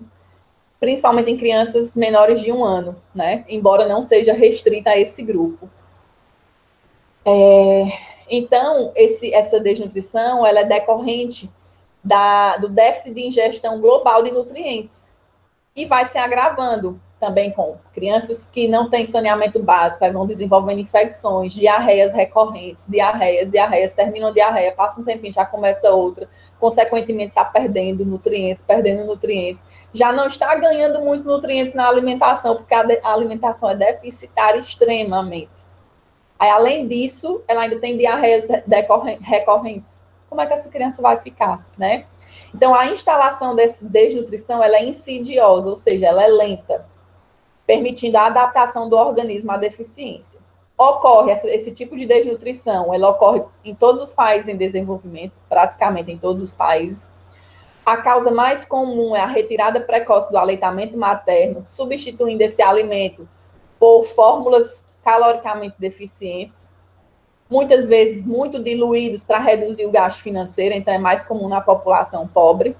principalmente em crianças menores de 1 ano, né? Embora não seja restrita a esse grupo. Então, essa desnutrição, ela é decorrente do déficit de ingestão global de nutrientes. E vai se agravando também com crianças que não têm saneamento básico, aí vão desenvolvendo infecções, diarreias recorrentes, diarreias, terminam a diarreia, passa um tempinho, já começa outra, consequentemente está perdendo nutrientes, já não está ganhando muito nutrientes na alimentação, porque a alimentação é deficitária extremamente. Aí, além disso, ela ainda tem diarreias recorrentes. Como é que essa criança vai ficar, né? Então, a instalação dessa desnutrição, ela é insidiosa, ou seja, ela é lenta, permitindo a adaptação do organismo à deficiência. Ocorre esse tipo de desnutrição, ela ocorre em todos os países em desenvolvimento, praticamente em todos os países. A causa mais comum é a retirada precoce do aleitamento materno, substituindo esse alimento por fórmulas caloricamente deficientes, muitas vezes muito diluídos para reduzir o gasto financeiro, então é mais comum na população pobre.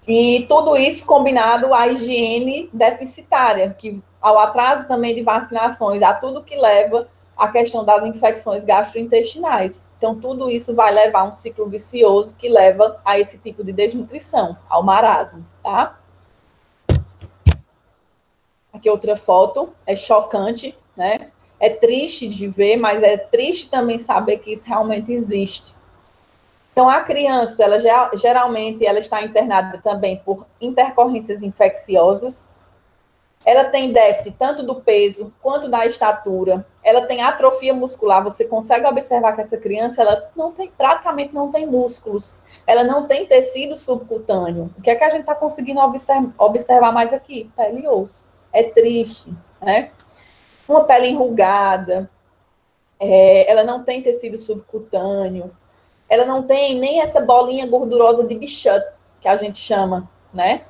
E tudo isso combinado à higiene deficitária, que ao atraso também de vacinações, a tudo que leva à questão das infecções gastrointestinais. Então, tudo isso vai levar a um ciclo vicioso que leva a esse tipo de desnutrição, ao marasmo, tá? Aqui outra foto, é chocante, né? É triste de ver, mas é triste também saber que isso realmente existe. Então, a criança, ela geralmente, ela está internada também por intercorrências infecciosas. Ela tem déficit tanto do peso quanto da estatura. Ela tem atrofia muscular. Você consegue observar que essa criança, ela praticamente não tem músculos. Ela não tem tecido subcutâneo. O que é que a gente está conseguindo observar mais aqui? Pele e osso. É triste, né? Uma pele enrugada. Ela não tem tecido subcutâneo. Ela não tem nem essa bolinha gordurosa de Bichat, que a gente chama, né?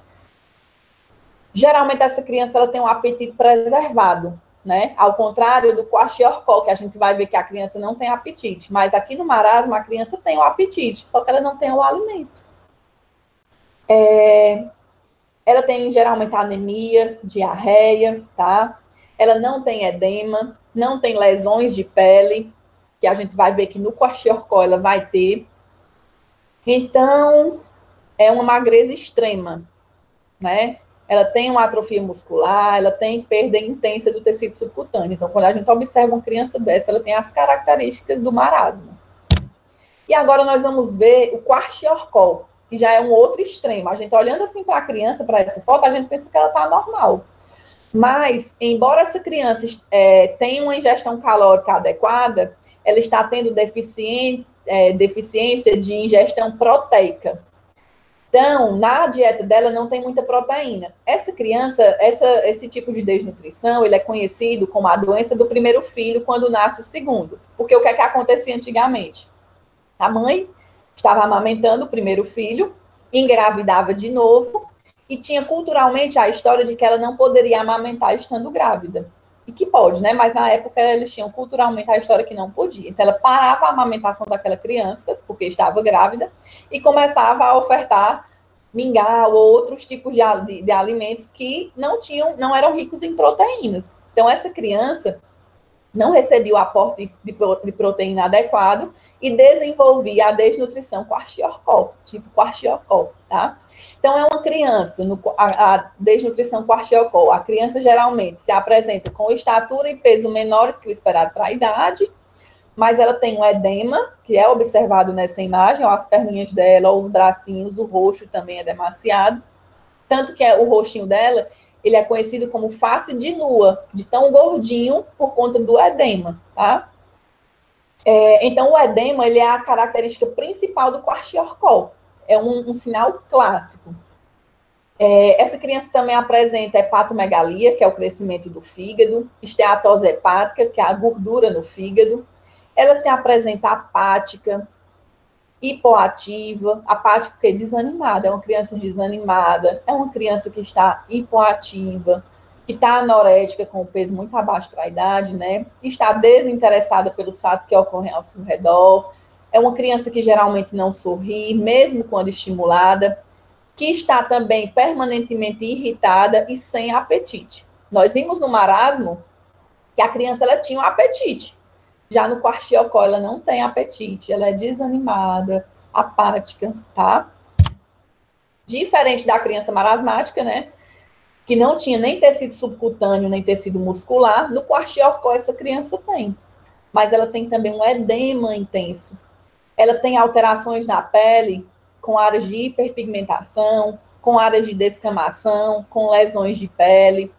Geralmente, essa criança ela tem um apetite preservado. né? Ao contrário do kwashiorkor, que a gente vai ver que a criança não tem apetite. Mas aqui no marasmo, a criança tem o apetite, só que ela não tem o alimento. Ela tem, geralmente, anemia, diarreia, tá? Ela não tem edema, não tem lesões de pele, que a gente vai ver que no kwashiorkor ela vai ter. Então, é uma magreza extrema, né? Ela tem uma atrofia muscular, ela tem perda intensa do tecido subcutâneo. Então, quando a gente observa uma criança dessa, ela tem as características do marasmo. E agora nós vamos ver o kwashiorkor, que já é um outro extremo. A gente olhando assim para a criança, para essa foto, a gente pensa que ela está normal. Mas, embora essa criança tenha uma ingestão calórica adequada, ela está tendo deficiência de ingestão proteica. Então, na dieta dela não tem muita proteína. Essa criança, esse tipo de desnutrição, ele é conhecido como a doença do primeiro filho quando nasce o segundo. Porque o que é que acontecia antigamente? A mãe estava amamentando o primeiro filho, engravidava de novo, e tinha culturalmente a história de que ela não poderia amamentar estando grávida. E que pode, né? Mas na época eles tinham culturalmente a história que não podia. Então ela parava a amamentação daquela criança, porque estava grávida, e começava a ofertar mingau ou outros tipos de alimentos que não eram ricos em proteínas. Então essa criança não recebia o aporte de proteína adequado e desenvolvia a desnutrição kwashiorkor, tipo kwashiorkor, tá? Então, é uma criança, a desnutrição kwashiorkor, a criança geralmente se apresenta com estatura e peso menores que o esperado para a idade, mas ela tem um edema, que é observado nessa imagem, ó, as perninhas dela, ó, os bracinhos, o rosto também é demasiado, tanto que o rostinho dela, ele é conhecido como face de lua, de tão gordinho por conta do edema, tá? Então, o edema, ele é a característica principal do kwashiorkor. É um sinal clássico. Essa criança também apresenta hepatomegalia, que é o crescimento do fígado, esteatose hepática, que é a gordura no fígado. Ela se apresenta apática, hipoativa, apática porque é desanimada, é uma criança desanimada, é uma criança que está hipoativa, que está anorética, com o peso muito abaixo para a idade, né? Está desinteressada pelos fatos que ocorrem ao seu redor, é uma criança que geralmente não sorri, mesmo quando estimulada, que está também permanentemente irritada e sem apetite. Nós vimos no marasmo que a criança ela tinha um apetite. Já no kwashiorkor, ela não tem apetite, ela é desanimada, apática, tá? Diferente da criança marasmática, né? Que não tinha nem tecido subcutâneo, nem tecido muscular, no kwashiorkor essa criança tem. Mas ela tem também um edema intenso. Ela tem alterações na pele, com áreas de hiperpigmentação, com áreas de descamação, com lesões de pele.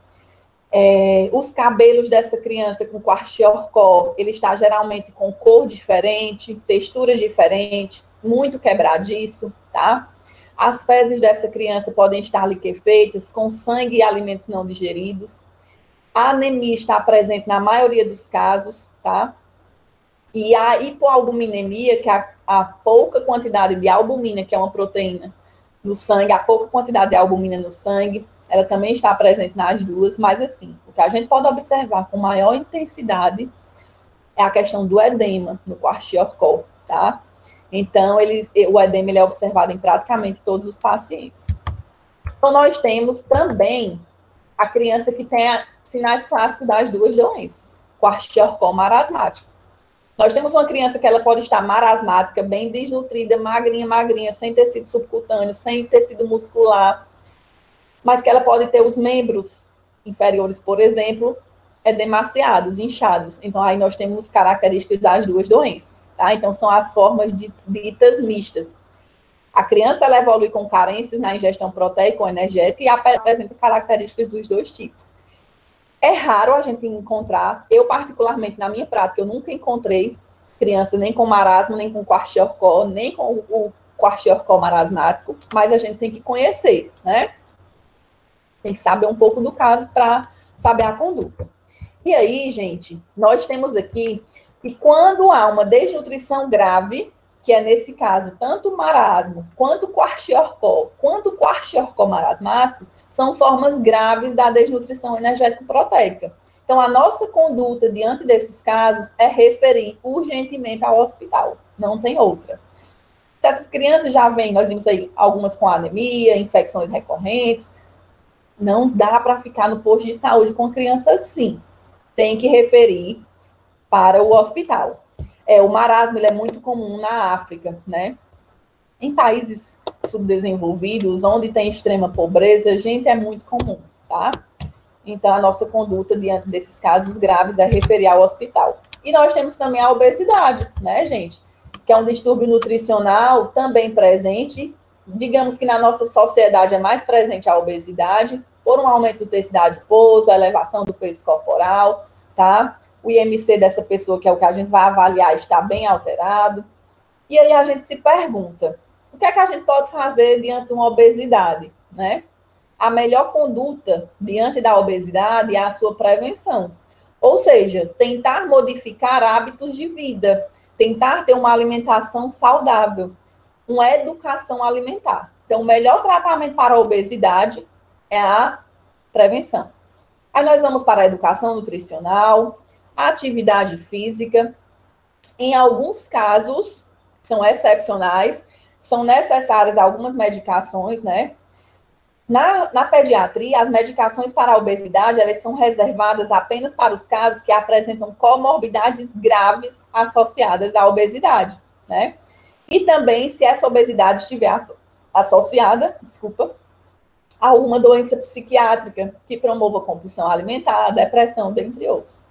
Os cabelos dessa criança com kwashiorkor, ele está geralmente com cor diferente, textura diferente, muito quebradiço, tá? As fezes dessa criança podem estar liquefeitas, com sangue e alimentos não digeridos. A anemia está presente na maioria dos casos, tá? E a hipoalbuminemia, que é a pouca quantidade de albumina, que é uma proteína no sangue, a pouca quantidade de albumina no sangue, ela também está presente nas duas, mas assim, o que a gente pode observar com maior intensidade é a questão do edema no kwashiorkor, tá? Então, o edema ele é observado em praticamente todos os pacientes. Então, nós temos também a criança que tem sinais clássicos das duas doenças, kwashiorkor marasmático. Nós temos uma criança que ela pode estar marasmática, bem desnutrida, magrinha, sem tecido subcutâneo, sem tecido muscular, mas que ela pode ter os membros inferiores, por exemplo, demasiados, inchados. Então, aí nós temos características das duas doenças, tá? Então, são as formas ditas mistas. A criança, ela evolui com carências na ingestão proteica ou energética e apresenta características dos dois tipos. É raro a gente encontrar, eu particularmente, na minha prática, eu nunca encontrei criança nem com marasmo, nem com kwashiorkor, nem com o kwashiorkor marasmático, mas a gente tem que conhecer, né? Tem que saber um pouco do caso para saber a conduta. E aí, gente, nós temos aqui que quando há uma desnutrição grave, que é nesse caso tanto o marasmo, quanto o kwashiorkor, quanto o kwashiorkor marasmático, são formas graves da desnutrição energético-proteica. Então, a nossa conduta diante desses casos é referir urgentemente ao hospital, não tem outra. Se essas crianças já vêm, nós vimos aí algumas com anemia, infecções recorrentes, não dá para ficar no posto de saúde com criança assim. Tem que referir para o hospital. O marasmo ele é muito comum na África, né? Em países subdesenvolvidos, onde tem extrema pobreza, gente, é muito comum, tá? Então, a nossa conduta diante desses casos graves é referir ao hospital. E nós temos também a obesidade, né, gente? Que é um distúrbio nutricional também presente. Digamos que na nossa sociedade é mais presente a obesidade, por um aumento do tecido adiposo, a elevação do peso corporal, tá? O IMC dessa pessoa, que é o que a gente vai avaliar, está bem alterado. E aí a gente se pergunta, o que é que a gente pode fazer diante de uma obesidade, né? A melhor conduta diante da obesidade é a sua prevenção. Ou seja, tentar modificar hábitos de vida, tentar ter uma alimentação saudável, uma educação alimentar. Então, o melhor tratamento para a obesidade é a prevenção. Aí nós vamos para a educação nutricional, a atividade física. Em alguns casos, são excepcionais, são necessárias algumas medicações, né? Na pediatria, as medicações para a obesidade, elas são reservadas apenas para os casos que apresentam comorbidades graves associadas à obesidade, né? E também se essa obesidade estiver associada, a uma doença psiquiátrica que promova compulsão alimentar, depressão, dentre outros.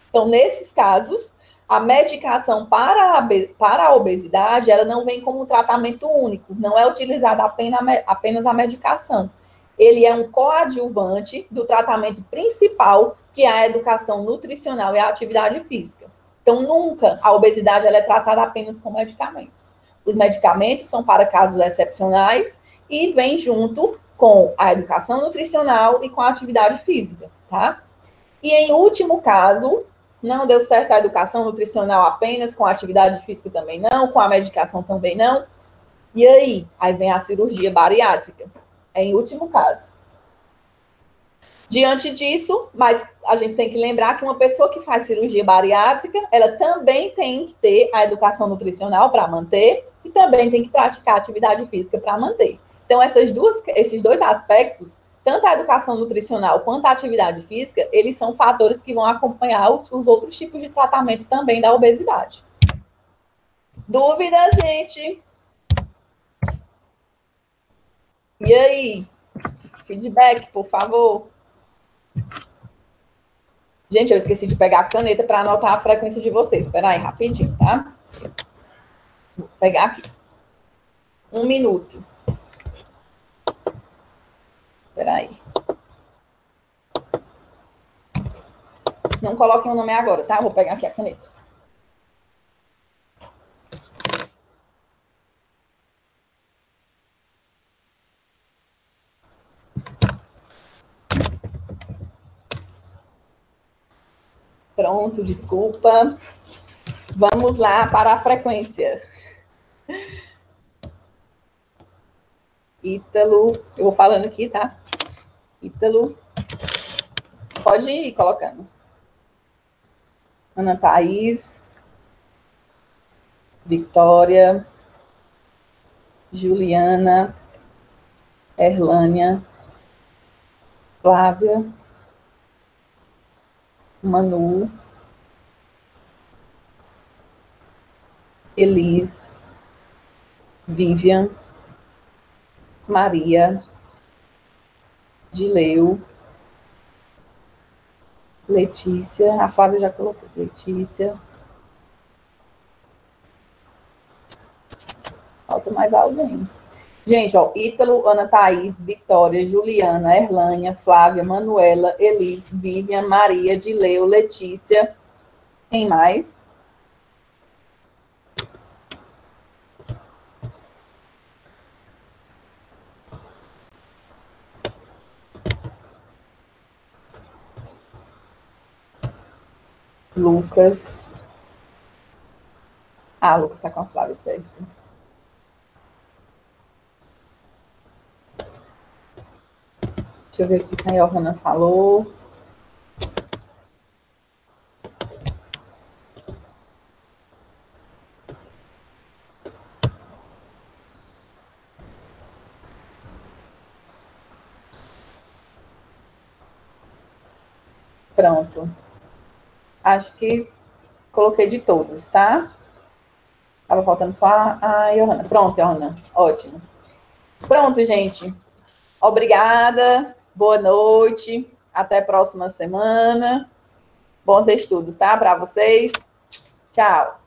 Então, nesses casos, a medicação para a obesidade, ela não vem como um tratamento único, não é utilizada apenas a medicação. Ele é um coadjuvante do tratamento principal, que é a educação nutricional e a atividade física. Então, nunca a obesidade ela é tratada apenas com medicamentos. Os medicamentos são para casos excepcionais e vem junto com a educação nutricional e com a atividade física, tá? E em último caso, não deu certo a educação nutricional apenas, com a atividade física também não, com a medicação também não. E aí? Aí vem a cirurgia bariátrica, em último caso. Diante disso, mas a gente tem que lembrar que uma pessoa que faz cirurgia bariátrica, ela também tem que ter a educação nutricional para manter e também tem que praticar atividade física para manter. Então, esses dois aspectos, tanto a educação nutricional quanto a atividade física, eles são fatores que vão acompanhar os outros tipos de tratamento também da obesidade. Dúvidas, gente? E aí? Feedback, por favor. Gente, eu esqueci de pegar a caneta para anotar a frequência de vocês. Espera aí, rapidinho, tá? Vou pegar aqui. 1 minuto. Espera aí. Não coloquem o nome agora, tá? Vou pegar aqui a caneta. Pronto, desculpa. Vamos lá para a frequência. Ítalo, eu vou falando aqui, tá? Ítalo. Pode ir colocando. Ana Thaís. Vitória. Juliana. Erlânia. Flávia. Manu. Elis. Vivian. Maria. Dileu. Letícia. A Flávia já colocou. Letícia. Falta mais alguém. Gente, ó, Ítalo, Ana Thaís, Vitória, Juliana, Erlânia, Flávia, Manuela, Elis, Vivian, Maria, Dileu, Letícia. Quem mais? Lucas. Ah, Lucas está com a Flávia, certo. Deixa eu ver aqui se a Johanna falou. Pronto. Acho que coloquei de todos, tá? Tava faltando só a Johanna. Pronto, Johanna. Ótimo. Pronto, gente. Obrigada. Boa noite. Até a próxima semana. Bons estudos, tá? Para vocês. Tchau.